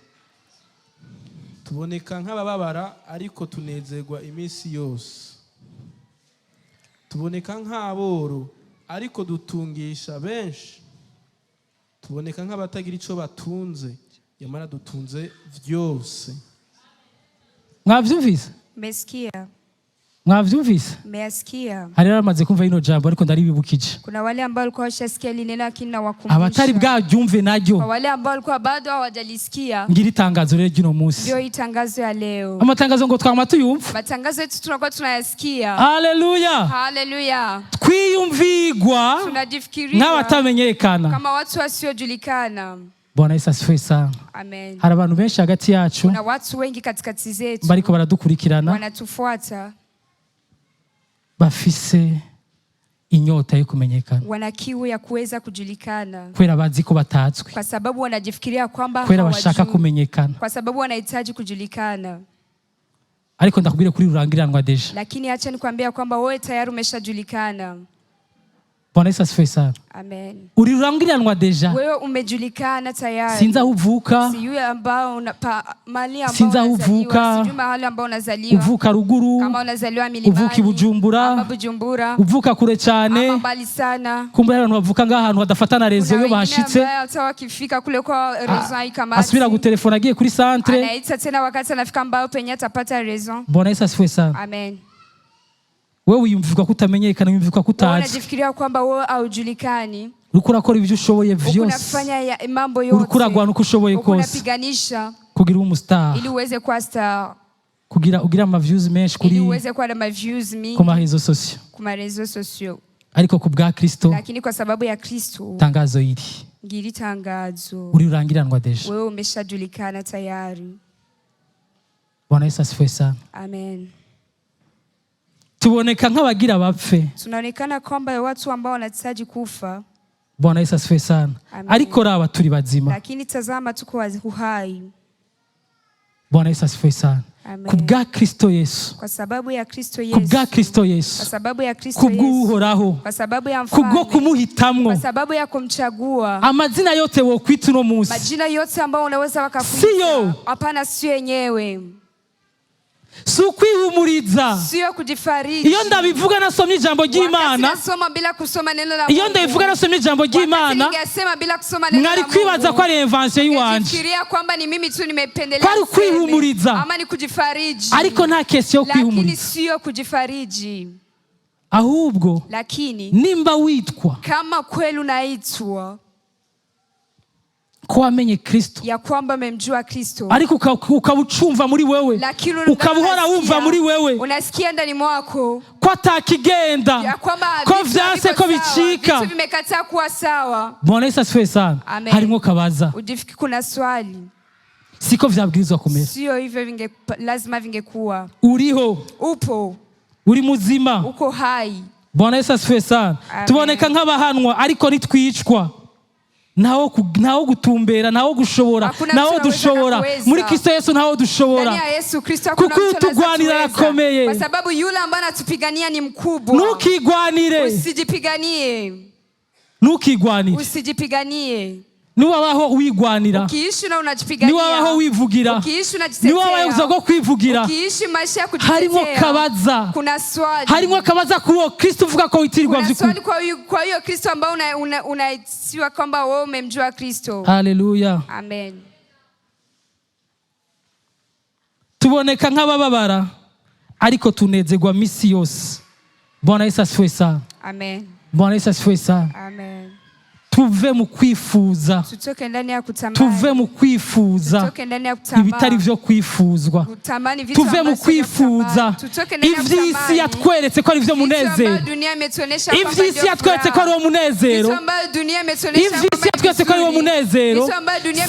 Tuboneka nk'abababara ariko tunezerwa imisi yose. Tuboneka nk'aboro ariko dutungisha benshi. Tuboneka nk'abatagira ico batunze, yamara dutunze vyose. Mwavyumvise? Mesikia. Mwavyumvise? Mesikia. Hari ramaze kumva ino jambo ariko ndaribibukije. Kuna wale ambao walikuwa washasikia linena lakini na wakumbusha. Abatari bwaryumve naryo. Kwa wale ambao walikuwa bado hawajalisikia. Ngira itangazo rero gino munsi. Ndio itangazo ya leo. Amatangazo ngo twama tuyumva. Matangazo yetu tunakuwa tunayasikia. Haleluya. Haleluya. Twiyumvigwa tunajifikiria nk'abatamenyekana, kama watu wasiojulikana. Bwana Yesu asifiwe sana. Amen. Hari abantu benshi hagati yacu, kuna watu wengi katikati zetu bariko baradukurikirana, wanatufuata, bafise inyota yo kumenyekana, wana kiu ya kuweza kujulikana, kwera bazi ko batatswe, kwa sababu wanajifikiria kwamba kwera bashaka kumenyekana, kwa sababu wanahitaji kujulikana. Ariko ndakubwire kuri rurangiranwa deja, lakini acha nikwambia kwamba wewe tayari umeshajulikana. Bwana Yesu asifiwe sana. Amen. Uri rurangiranwa deja. Wewe umejulikana tayari. Sinza uvuka. Si yule ambao mali ambao sinza uvuka. Si mahali ambao unazaliwa. Uvuka ruguru. Kama unazaliwa milimani. Uvuka Bujumbura. Ama Bujumbura. Uvuka kure cyane. Ama mbali sana. Kumbe abantu bavuka ngahantu hadafatana rezo yo bahashitse. Hata wakifika kule kwa rezo haikamati. Asubira gutelefona agiye kuri centre. Anaita tena wakati anafika mbao penye atapata rezo. Bwana Yesu asifiwe sana. Amen. Wewe uyumvika kutamenyekana, uyumvika kutazi. Unajifikiria kwamba wewe haujulikani. Uriko urakora ibyo ushoboye vyose. Unafanya mambo yote. Uriko uragwana uko ushoboye kose. Unapiganisha kugira umustar. Ili uweze kuwa star. Ugira ama views menshi kuri. Ili uweze kuwa na views mingi. Kuma rezo sociaux. Kuma rezo sociaux. Ariko ku bwa Kristo. Lakini kwa sababu ya Kristo. Tangazo hili. Ngiri tangazo. Uri urangiranwa deja. Wewe umeshajulikana tayari. Bwana Yesu asifiwe sana. Amen. Tuboneka nk'abagira bapfe. Tunaonekana kwamba watu ambao wanahitaji kufa. Bwana Yesu asifiwe sana. Ariko raba turi bazima. Lakini tazama tuko uhai. Bwana Yesu asifiwe sana. Kubwa Kristo Yesu. Kwa sababu ya Kristo Yesu. Kubwa Kristo Yesu. Kwa sababu ya Kristo Yesu. Kubw'uhoraho. Kwa sababu ya mfalme. Kubwo kumuhitamwo. Kwa sababu ya kumchagua. Amazina yote wokwita uno munsi. Majina yote ambao unaweza wakakuita. Siyo. Hapana, sio yenyewe. Si ukwihumuriza. Sio kujifariji. Iyo ndabivuga nasomye ijambo ry'Imana. Nasoma bila kusoma neno la Mungu. Iyo ndabivuga nasomye ijambo ry'Imana. Ningesema bila kusoma neno la Mungu. Mwari kwibaza ko ari invention yiwanje. Fikiria kwamba ni mimi tu nimependelea. Kwari kwihumuriza. Ama ni kujifariji. Ariko nta kesi yo kwihumuriza. Lakini sio kujifariji. Ahubwo lakini nimba witwa kama kweli unaitwa ko wamenye Kristo, ya kwamba umemjua Kristo, ariko ukabucumva muri wewe, ukabuhora wumva muri wewe, unasikia ndani mwako ko atakigenda, ko vyase ko bicika, vitu vimekataa kuwa sawa. Bwana Yesu asifiwe sana. Harimo kabaza, udifiki kuna swali, siko vyabwirizwa kumera, sio hivyo lazima vingekuwa. Uriho, upo, uri muzima, uko hai. Bwana Yesu asifiwe sana. Tuboneka nk'abahanwa ariko nitwicwa. Naho gutumbera, naho gushobora, naho dushobora. Muri Kristo Yesu naho dushobora. Ndani ya Yesu Kristo hakuna mtu anatugwanira akomeye. Kwa sababu yule ambaye anatupigania ni mkubwa. Ntukigwanire. Usijipiganie. Ntukigwanire. Usijipiganie. Niwabaho wigwanira. Ukiishi na unajipigania. Niwabaho wivugira. Ukiishi unajitetea. Niwabaho uzago kwivugira. Ukiishi maisha ya kujitetea. Harimo kabaza. Kuna swali. Harimo kabaza kuwo Kristo uvuga ko witirirwa vy'ukuri. Kuna swali kwa hiyo Kristo ambao unaisiwa kwamba wewe umemjua Kristo. Haleluya. Amen. Tuboneka nk'abababara ariko tunezerwa imisi yose. Bwana Yesu asifiwe sana. Amen. Bwana Yesu asifiwe sana. Amen. Tuve mu kwifuza. Tutoke ndani ya kutamani. Tuve mu kwifuza. Tutoke ndani ya kutamani. Ibitari vyo kwifuzwa. Kutamani vitu tuve mu kwifuza. Ivy'isi yatweretse ko ari vyo munezero. Ivy'isi yatweretse ko ari wo munezero. Ivy'isi yatweretse ko ari wo munezero.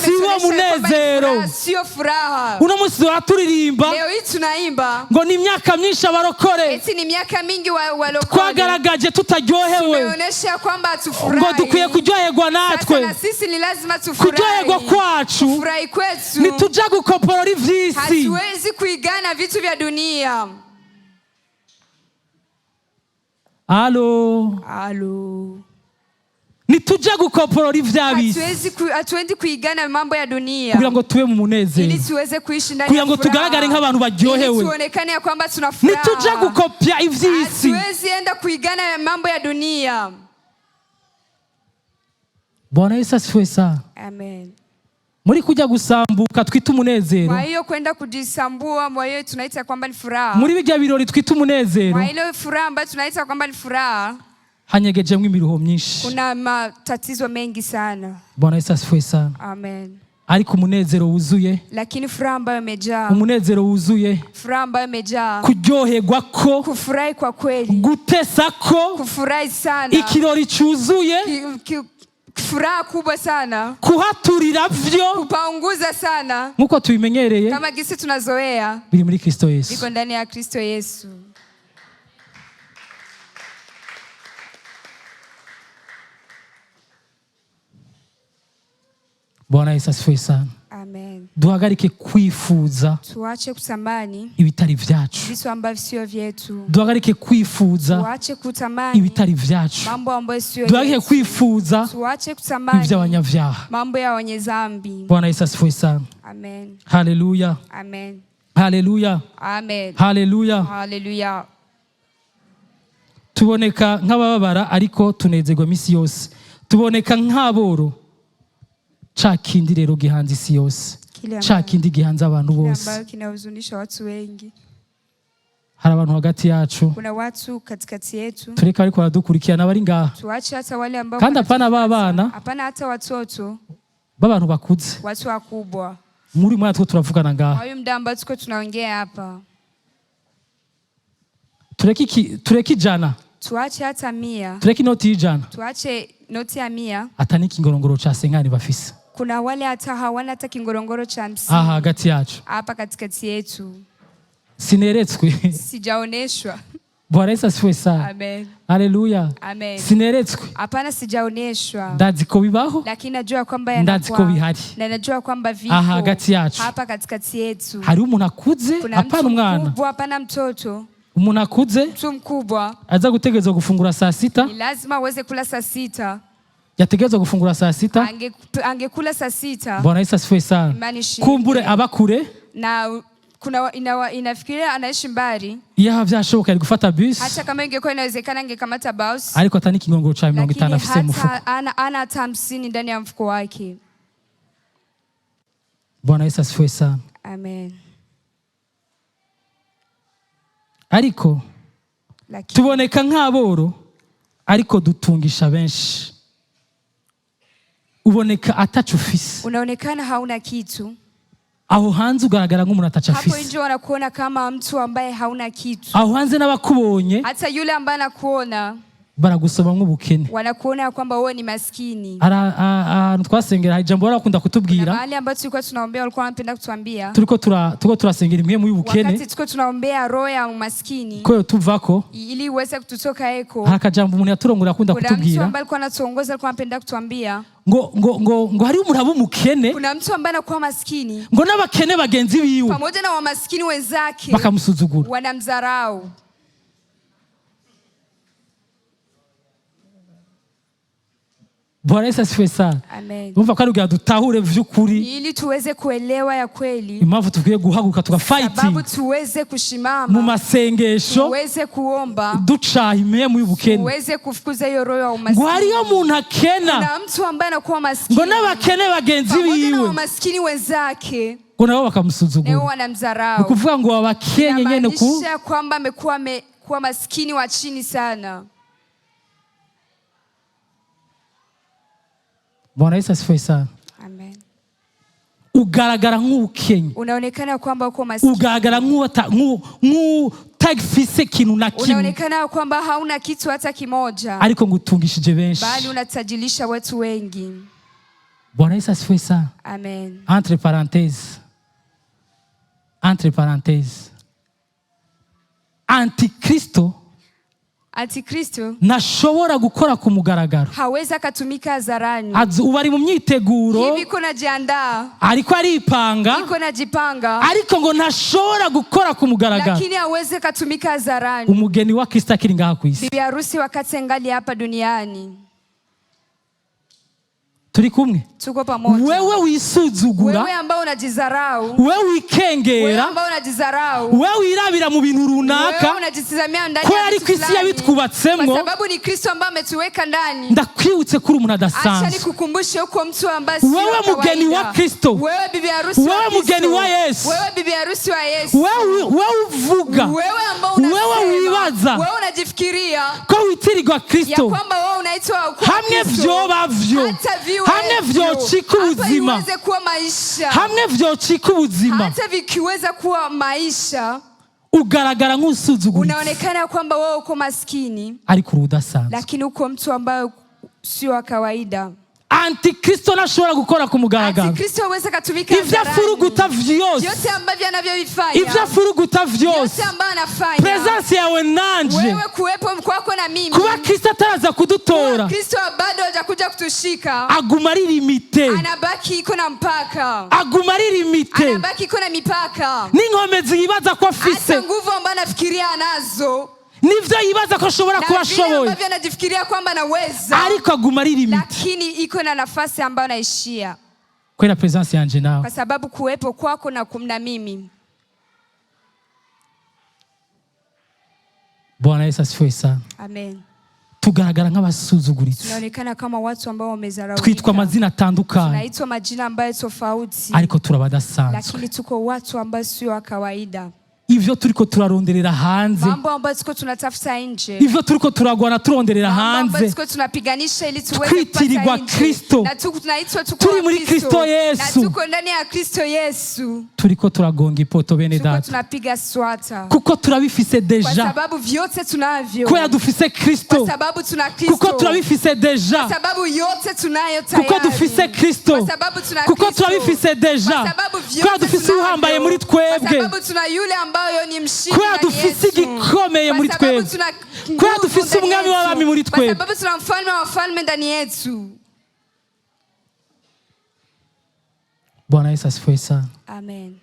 Si wo munezero. Sio furaha. Uno munsi turaturirimba. Leo hii tunaimba. Ngo ni imyaka myinshi abarokore. Eti ni miaka mingi walokore. Twagaragaje tutaryohewe. Tumeonesha kwamba hatufurahi. Ngo dukwiye kuryoherwa natwe. Sasa sisi ni lazima tufurahi. Kuryoherwa kwacu. Furahi kwetu. Nituja gukoporora ivy'isi. Hatuwezi kuigana vitu vya dunia. Halo. Nituja gukoporora ivy'abisi. Hatuwezi kuigana mambo ya dunia. Kugira ngo tube mu munezero. Ili tuweze kuishi ndani ya furaha. Kugira ngo tugaragare nk'abantu baryohewe. Ili tuonekane ya kwamba tuna furaha. Nituja gukopya ivy'isi. Hatuwezi enda kuigana mambo ya dunia. Bwana Yesu asifiwe sana. Amen. Muri kujya gusambuka twita umunezero. Kwa hiyo kwenda kujisambua moyo tunaita kwamba ni furaha. Muri bijya birori twita umunezero. Kwa ile furaha ambayo tunaita kwamba ni furaha. Hanyegejemwe imiruho myinshi. Kuna matatizo mengi sana. Bwana Yesu asifiwe sana. Amen. Ariko umunezero wuzuye. Lakini furaha ambayo imejaa. Umunezero wuzuye. Furaha ambayo imejaa. Kuryoherwa ko. Kufurahi kwa kweli. Gutesa ko. Kufurahi sana. Ikirori cyuzuye. Furaha kubwa sana. Kuhaturira vyo. Kupaunguza sana. Nkuko tubimenyereye. Kama gisi tunazoea. Biri muri Kristo Yesu. Biko ndani ya Kristo Yesu. Bwana Yesu asifiwe sana. Amen. Duhagarike kwipfuza. Tuache kutamani ibitari vyacu. Vitu ambavyo sio vyetu. Duhagarike kwipfuza. Tuache kutamani ibitari vyacu. Mambo ambayo sio vyetu. Duhagarike kwipfuza. Tuache kutamani ivy'abanyavyaha. Mambo ya wenye dhambi. Bwana Yesu asifiwe sana. Amen. Haleluya. Amen. Haleluya. Amen. Haleluya. Haleluya. Tuboneka nk'abababara ariko tunezerwa imisi yose. Tuboneka nk'aboro. Cha kindi rero gihanze isi yose. Cha kindi gihanze abantu bose. Ambayo kinahuzunisha watu wengi. Hari abantu hagati yacu. Kuna watu katikati yetu. Tureka ariko baradukurikirana bari ngaha. Tuache hata wale ambao kandi apana babana. Hapana hata watoto. Babantu bakuze. Watu wakubwa. Muri mwana two turavugana ngaha. Hayo muda ambao tuko tunaongea hapa. Tureki jana. Tuache hata 100. Tureki noti jana. Tuache noti ya 100. Atani kingorongoro cha senkani bafise. Kuna wale hata hawana hata kingorongoro cha 50. Aha, hagati yacu. Hapa katikati yetu. Sineretswe. Sijaoneshwa. Bwana Yesu asifiwe sana. Amen. Haleluya. Amen. Sineretswe. Hapana, sijaoneshwa. Ndazi ko bibaho. Lakini najua kwamba Ndazi ko yanakuwa. bihari. Na najua kwamba vipo. Aha hagati yacu. Hapa katikati yetu. Hari umuntu akuze, hapana umwana. Mkubwa, hapana mtoto. Umuntu akuze, mtu mkubwa aza gutegerezwa gufungura saa sita. Ni lazima aweze kula saa sita. Yategerezwa gufungura saa sita. Angekula saa sita. Bwana Yesu asifiwe sana. Kumbure abakure. Na inafikiria anaishi mbali. Iya vyashoboka ari gufata bus. Hata kama ingekuwa inawezekana angekamata bus. Ariko atani kingongoro cha 50 afise mufuko. Ana hata 50 ndani ya mfuko wake. Bwana Yesu asifiwe sana. Amen. Ariko tuboneka nk'aboro, ariko dutungisha benshi. Uboneka atacu ufise. Unaonekana hauna kitu. Aho hanze ugaragara nk'umuntu atacu afise. Hapo nje wanakuona kama mtu ambaye hauna kitu. Aho hanze n'abakubonye. Hata yule ambaye anakuona baragusoma nk'ubukene. Wanakuona kwamba wewe ni maskini. Twasengera hari jambo barakunda kutubwira. Mahali ambapo tulikuwa tunaombea walikuwa wanapenda kutuambia. Turiko turasengera imwe mu y'ubukene. Wakati tulikuwa tunaombea roho ya umaskini. Ko tuvako. Ili uweze kututoka eko. Hakajambo umuntu yaturongora akunda kutubwira. Kuna mtu ambaye alikuwa anatuongoza alikuwa anapenda kutuambia. Ngo hari umuntu abumukene. Kuna mtu ambaye anakuwa maskini. Ngo n'abakene bagenzi biwe. Pamoja na wamaskini wenzake. Bakamusuzugura. Wanamdharau. Bwana Yesu asifiwe sana. Amen. Umva ko ari ugira dutahure vy'ukuri. Ili tuweze kuelewa ya kweli. Impamvu tukwiye guhaguruka tugafighting. Sababu tuweze kushimama. Mu masengesho. Tuweze kuomba. Duca imwe mu y'ubukene. Tuweze kufukuza hiyo roho ya umaskini. Ngo hariyo umuntu akena. Kuna mtu ambaye anakuwa maskini. Ngo n'abakene bagenzi biwe. Pamoja na wamaskini wenzake. Ngo nabo bakamusuzugura. Nao wanamdharau. Ukuvuga ngo abakenye nyene ku. Inamaanisha kwamba amekuwa maskini wa chini sana. Bwana Yesu asifiwe sana. Amen. Ugaragara nk'ukenye. Unaonekana kwamba uko maskini. Ugaragara nk'utagifise kintu na kimwe. Unaonekana kwamba hauna kitu hata kimoja. Ariko ngutungishije benshi. Bali unatajilisha watu wengi. Bwana Yesu asifiwe sana. Amen. Entre parenthèses. Antikristo nashobora gukora ku mugaragaro. Hawezi akatumika hadharani. Ubari mu myiteguro. Hivi iko najiandaa. Ariko aripanga. Iko najipanga. Ariko ngo nashobora gukora ku mugaragaro. Lakini hawezi akatumika hadharani. Umugeni wa Kristo akiri ngaha ku isi. Bibi harusi wakati angali hapa duniani. Turi kumwe. Tuko pamoja. Wewe wisuzugura. Wewe ambao unajidharau. Wewe wikengera. Wewe ambao unajidharau. Wewe wirabira mu bintu runaka. Wewe unajitizamia ndani ya vitu fulani. Ko ari Kristo yabitwubatsemwo. Kwa sababu ni Kristo ambaye ametuweka ndani. Ndakwibutse kuri umuntu adasanzwe. Acha nikukumbushe uko mtu ambaye sio kawaida. Wewe mugeni wa Kristo. Wewe bibi harusi wa Kristo. Wewe mugeni wa Yesu. Wewe bibi harusi wa Yesu. Wewe uvuga. Wewe ambao unasema. Wewe wibaza. Wewe unajifikiria. Ko witirirwa Kristo. Ya kwamba wewe unaitwa kwa hamwe vyoba vyo. Hamwe vyocika ubuzima. Hamwe vyocika ubuzima. Hata vikiweza kuwa maisha. Ugaragara nk'usuzuguritse. Unaonekana kwamba wewe uko maskini. Ariko udasanzwe. Lakini uko mtu ambaye sio wa kawaida. Antikristo nashobora gukora ku mugaragaro. Antikristo aweza katumika hadharani. Ivyo afuruguta vyose. Yote ambavyo anavyofanya. Ivyo afuruguta vyose. Yote ambayo anafanya. Presence yawe nanje. Wewe kuwepo kwako na mimi. Kuba Kristo ataraza kudutora. Kristo bado hajakuja kutushika. Aguma ari limite. Anabaki iko na mpaka. Aguma ari limite. Anabaki iko na mipaka. N'inkomezi yibaza ko afise. Hata nguvu ambayo anafikiria anazo. Nivyo yibaza ko ashobora kuba ashoboye. Ambavyo anajifikiria kwamba anaweza. Ariko aguma ari limite. Lakini iko na nafasi ambayo anaishia. Kwenda presence yanje nawe. Kwa sababu kuwepo kwako na mimi. Bwana Yesu asifiwe sana. Amen. Tugaragara nk'abasuzuguritse. Tunaonekana kama watu ambao wamezarauka. Twitwa amazina atandukanye. Tunaitwa majina ambayo tofauti. Ariko turabadasanzwe. Lakini tuko watu ambao sio wa kawaida. Ivyo turiko turaronderera hanze. Mambo ambayo tuko tunatafuta nje. Ivyo turiko turagwana turonderera hanze. Mambo ambayo tuko tunapiganisha ili tuweze kupata nje. Kristo. Na tunaitwa tuko turi muri Kristo Yesu. Na tuko ndani ya Kristo Yesu. Turiko turagonga ipoto bene data. Tuko tunapiga swata. Kuko turabifise deja. Kwa sababu vyote tunavyo. Kwa dufise Kristo. Kwa sababu tuna Kristo. Kuko turabifise deja. Kwa sababu yote tunayo tayari. Kuko dufise Kristo. Kwa sababu tuna Kristo. Kuko turabifise deja. Kwa sababu vyote dufise uhambaye muri twebwe. Kwa sababu tuna yule ambaye ambayo ni mshindi kubera dufise igikomeye muri twebwe, kubera dufise umwami w'abami muri twebwe, kwa sababu tuna mfalme wa wafalme ndani yetu. Bwana Yesu asifiwe sana. Amen.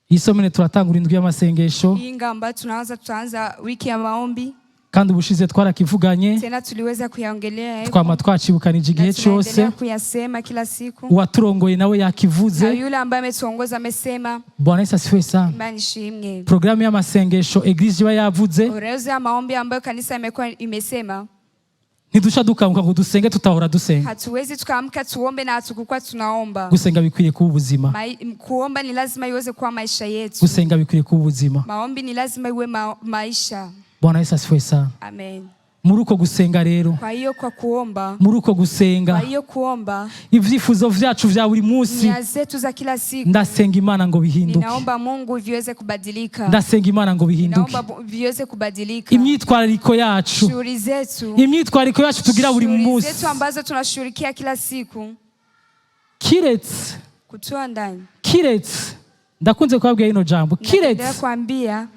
Isomene turatangura indwi y'amasengesho. Ingamba tutaanza wiki ya maombi. Kandi ubushize twarakivuganye. Tena tuliweza kuyaongelea. Twama twacibukanije igihe cyose. Kuyasema kila siku. Uwaturongoye nawe yakivuze. Na yule ambaye ametuongoza amesema. Bwana Yesu asifiwe sana. Imani shimwe. Programu y'amasengesho Eglise yavuze. Orezo ya maombi ambayo kanisa imesema. Ntidusha dukanguka ngo dusenge tutahora dusenga. Hatuwezi tukaamka tuombe na hatukukuwa tunaomba. Gusenga bikwiye kuba ubuzima. Kuomba ni lazima iweze kuwa maisha yetu. Gusenga bikwiye kuba ubuzima. Maombi ni lazima iwe maisha. Bwana Yesu asifiwe sana. Amen. Muri uko gusenga rero, kwa hiyo kwa kuomba, muri uko gusenga, kwa hiyo kuomba, ivyifuzo vyacu vya buri munsi, nia zetu za kila siku, ndasenga Imana ngo bihinduke. Ninaomba Mungu viweze kubadilika. Ndasenga Imana ngo bihinduke. Ninaomba viweze kubadilika. Imyitwarariko yacu, shughuli zetu, imyitwarariko yacu tugira buri munsi, shughuli zetu ambazo tunashirikia kila siku, kiretse kutoa ndani, kiretse ndakunze kubabwira ino jambo, kiretse kuambia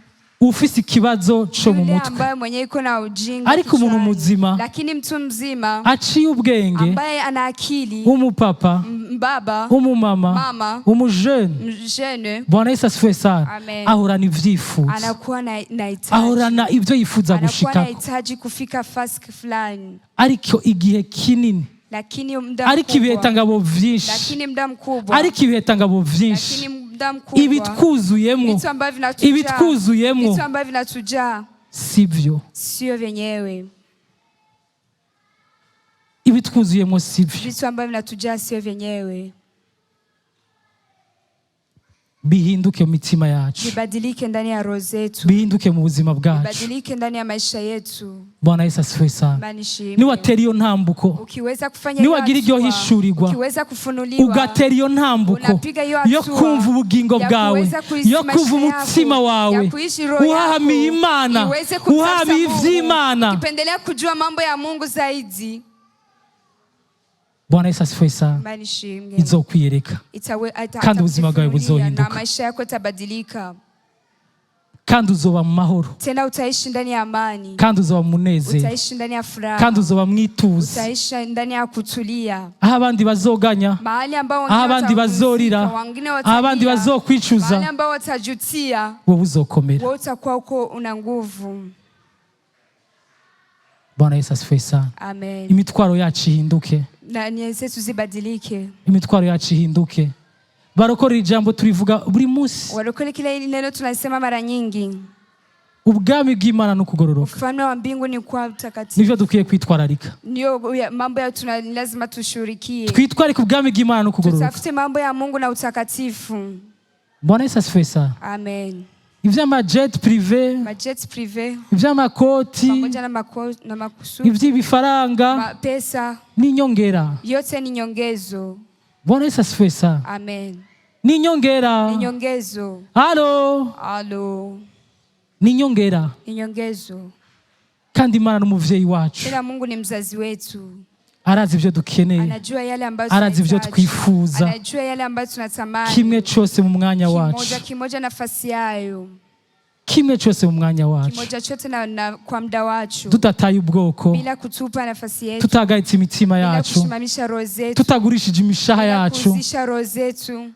ufise ikibazo cyo mu mutwe, ambaye mwenye iko na ujinga, ariko umuntu muzima, lakini mtu mzima aciye ubwenge, ambaye ana akili, umupapa, baba, umumama, mama, umujene, Bwana Yesu asifiwe sana, ahorana ivyifuzo, anakuwa na hitaji, ahorana ivyo yifuza gushika, anakuwa na hitaji kufika fasi fulani, ariko igihe kinini, lakini muda ariko ibiheta vyinshi, lakini muda mkubwa, ariko ibiheta vyinshi, lakini muda mkubwa, ibitwuzuyemwo, vitu ambavyo vinatujaa sivyo, sio vyenyewe, ibitwuzuyemwo sivyo, vitu ambavyo vinatujaa sio vyenyewe. Bihinduke mu mitima yacu, bibadilike ndani ya roho zetu, bihinduke mu buzima bwacu, bibadilike ndani ya maisha yetu. Bwana Yesu asifiwe sana. Niwatera iyo ntambuko, ukiweza kufanya niwagira iryo hishurirwa, ukiweza kufunuliwa, ugatera iyo ntambuko yo kumva ubugingo bwawe, yo kumva umutima wawe, uhamiye Imana, uhamiye ivy'Imana, ukipendelea kujua mambo ya Mungu zaidi. Bwana Yesu asifiwe sana. Izokwiyereka kandi ubuzima bwawe buzohinduka, na maisha yako yatabadilika, kandi uzoba mu mahoro, tena utaishi ndani ya amani, kandi uzoba mu munezero, utaishi ndani ya furaha, kandi uzoba mwituze, utaishi ndani ya kutulia, aho abandi bazoganya, mahali ambao aho abandi bazorira, aho abandi bazokwicuza, mahali ambao watajutia, wowe uzokomera, wowe utakuwa uko una nguvu. Bwana Yesu asifiwe sana. Amen. Imitwaro yacu ihinduke, na nia zetu zibadilike, imitwaro yacu ihinduke. Barokora ijambo turivuga buri munsi, warokore kile neno tunasema mara nyingi, ubwami bw'Imana no kugororoka, ufalme wa mbingu ni kwa utakatifu, nivyo dukwiye kwitwararika, ndio mambo ya lazima tushurikie, twitwarike ubwami bw'Imana no kugororoka, tutafute mambo ya Mungu na utakatifu. Bwana Yesu asifiwe sana. Amen. Ivy'amajet privé, majet privé, ivy'amakoti, pamoja na makusudi, ivy'ibifaranga, pesa, ni nyongera, yote ni nyongezo. Bwana Yesu asifiwe sana. Amen. Ni nyongera, ni nyongezo. Halo, ni nyongera, ni nyongezo. Kandi Imana n'umuvyeyi wacu, ila Mungu ni mzazi wetu, arazi ivyo dukeneye, anajua yale ambayo arazi ivyo twifuza, anajua yale ambayo tunatamani, kimwe cyose mu mwanya wacu, kimoja nafasi yayo, kimwe cyose mu mwanya wacu, kimoja chote na kwa muda wacu, tutataye ubwoko, bila kutupa nafasi yetu, tutagayitse imitima yacu, kusimamisha roho zetu, tutagurishije imishaha yacu, kuzisha roho zetu.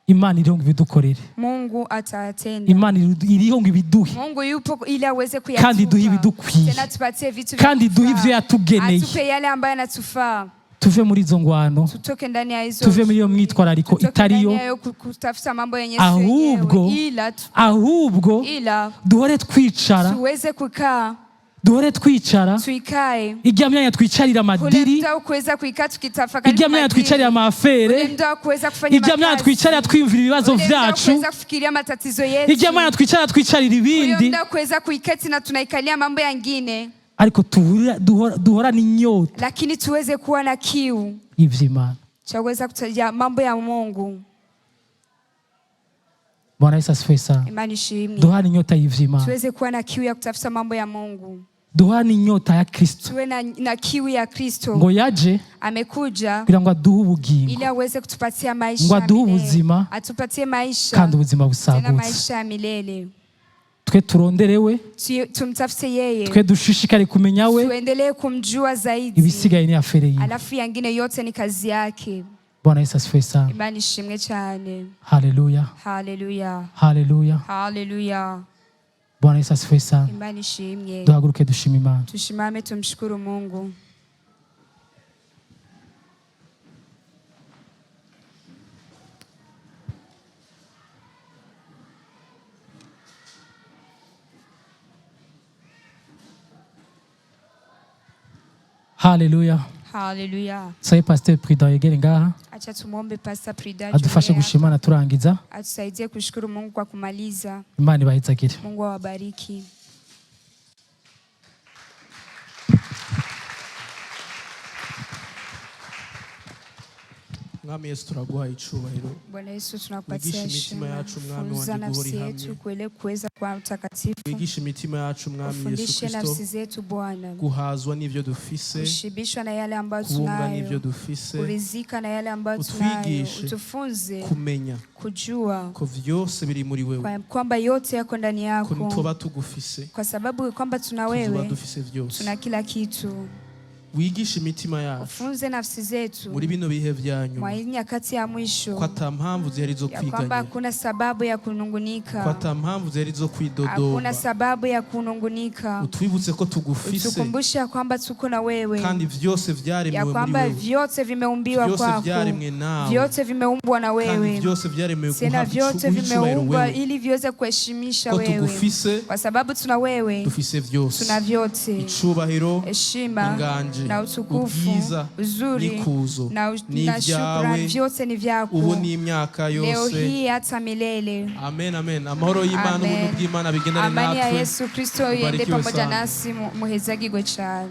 Imana iriho ngo ibidukorere, Mungu atatenda, Imana iriho ngo ibiduhe, Mungu yupo ili aweze kuyatupa, kandi duhe ibidukwiye, tena tupatie vitu kandi duhe ivyo yatugeneye, atupe yale ambayo yanatufaa, tuve muri izo ngwano, tutoke ndani ya hizo, tuve muri iyo myitwarariko itariyo, kutafuta mambo yenye ahubwo duhore twicara, tuweze kukaa, duhore twicara, tuikae, igihe myanya twicarira amadiri, igihe myanya twicarira amafere, igihe myanya twicarira twimvira ibibazo vyacu, igihe myanya twicarira ibindi, na tunaikalia mambo yangine, ariko duhora n'inyota, lakini tuweze kuwa na kiu ivy'Imana, chaweza kutaja mambo ya Mungu. Bwana Yesu asifiwe sana. Imani shimwe, duhana inyota y'ivy'Imana, tuweze kuwa na kiu ya kutafuta mambo ya Mungu. duhana inyota ya Kristo tuwe na kiu ya Kristo. ngo yaje Amekuja kugira ngo aduhe ubugingo, ili aweze kutupatia maisha, ngo aduhe ubuzima atupatie maisha kandi ubuzima tena busagutse. maisha ya milele. Twe turonderewe, Tumtafute yeye, twe dushishikare kumenya we, tuendelee kumjua zaidi, ibisigaye ni afere yiwe. alafu yangine yote ni kazi yake. Bwana Yesu asifiwe sana. Imani ishimwe cyane. Haleluya, Haleluya, haleluya. haleluya. Bwana Yesu asifiwe sana. Imani ishimwe. Duhaguruke dushime Imana. Tushimame tumshukuru Mungu. Haleluya. Haleluya. Saye Pastor Prida yegere ngaha Acha tumuombe Pastor Prida adufashe gushimana turangiza. atusaidie kushukuru Mungu kwa kumaliza. Imana ibahezagire. Mungu awabariki. Mwami Yesu turaguha icubahiro. Bwana Yesu tunakupatia imitima yacu Mwami funza wanjye nafsi guhora yetu hamwe. kuweza kwa utakatifu. Wigisha imitima yacu Mwami Yesu Fundishe nafsi Kristo zetu Bwana guhazwa n'ivyo dufise, kushibishwa na yale ambayo kubunga n'ivyo tunayo, dufise, kurizika na yale ambayo tunayo, utwigishe utufunze kumenya kujua ko vyose biri muri wewe, kwamba yote yako ndani ko yako, nituba tugufise kwa sababu kwamba tuna tuzoba wewe, dufise vyose. tuna kila kitu. Wigisha imitima yacu Ufunze nafsi zetu muri bino bihe vya nyuma, mwa nyakati ya mwisho, ko ata mpamvu zihari zo ya kwamba kwiganya, hakuna sababu ya ko kunungunika, ata mpamvu zihari zo hakuna kwidodoma. sababu ya kunungunika. Utwibutse ko tugufise Utukumbushe kwamba tuko na wewe, kandi vyose ya vyaremewe muri kwamba wewe, vyote vimeumbiwa vyose kwako, vyaremwe nawe, vyote vimeumbwa na kandi wewe, vyose vyaremewe tena vyote guha vimeumbwa wewe, ili viweze kuheshimisha ko wewe, tugufise kwa sababu tuna wewe, dufise vyose, tuna vyote, icubahiro, heshima inganje, na utukufu, ubwiza, uzuri n'ikuzo na n'ivyawe, shukrani, vyote ni vyako ubu n'imyaka leo yose. hii hata milele. Amen, amen. Amahoro y'Imana, Amen. ubuntu bw'Imana bigendane Amani ya natwe. Yesu Kristo iende Ubarikiwe pamoja sana. nasi, muhezagirwe cyane.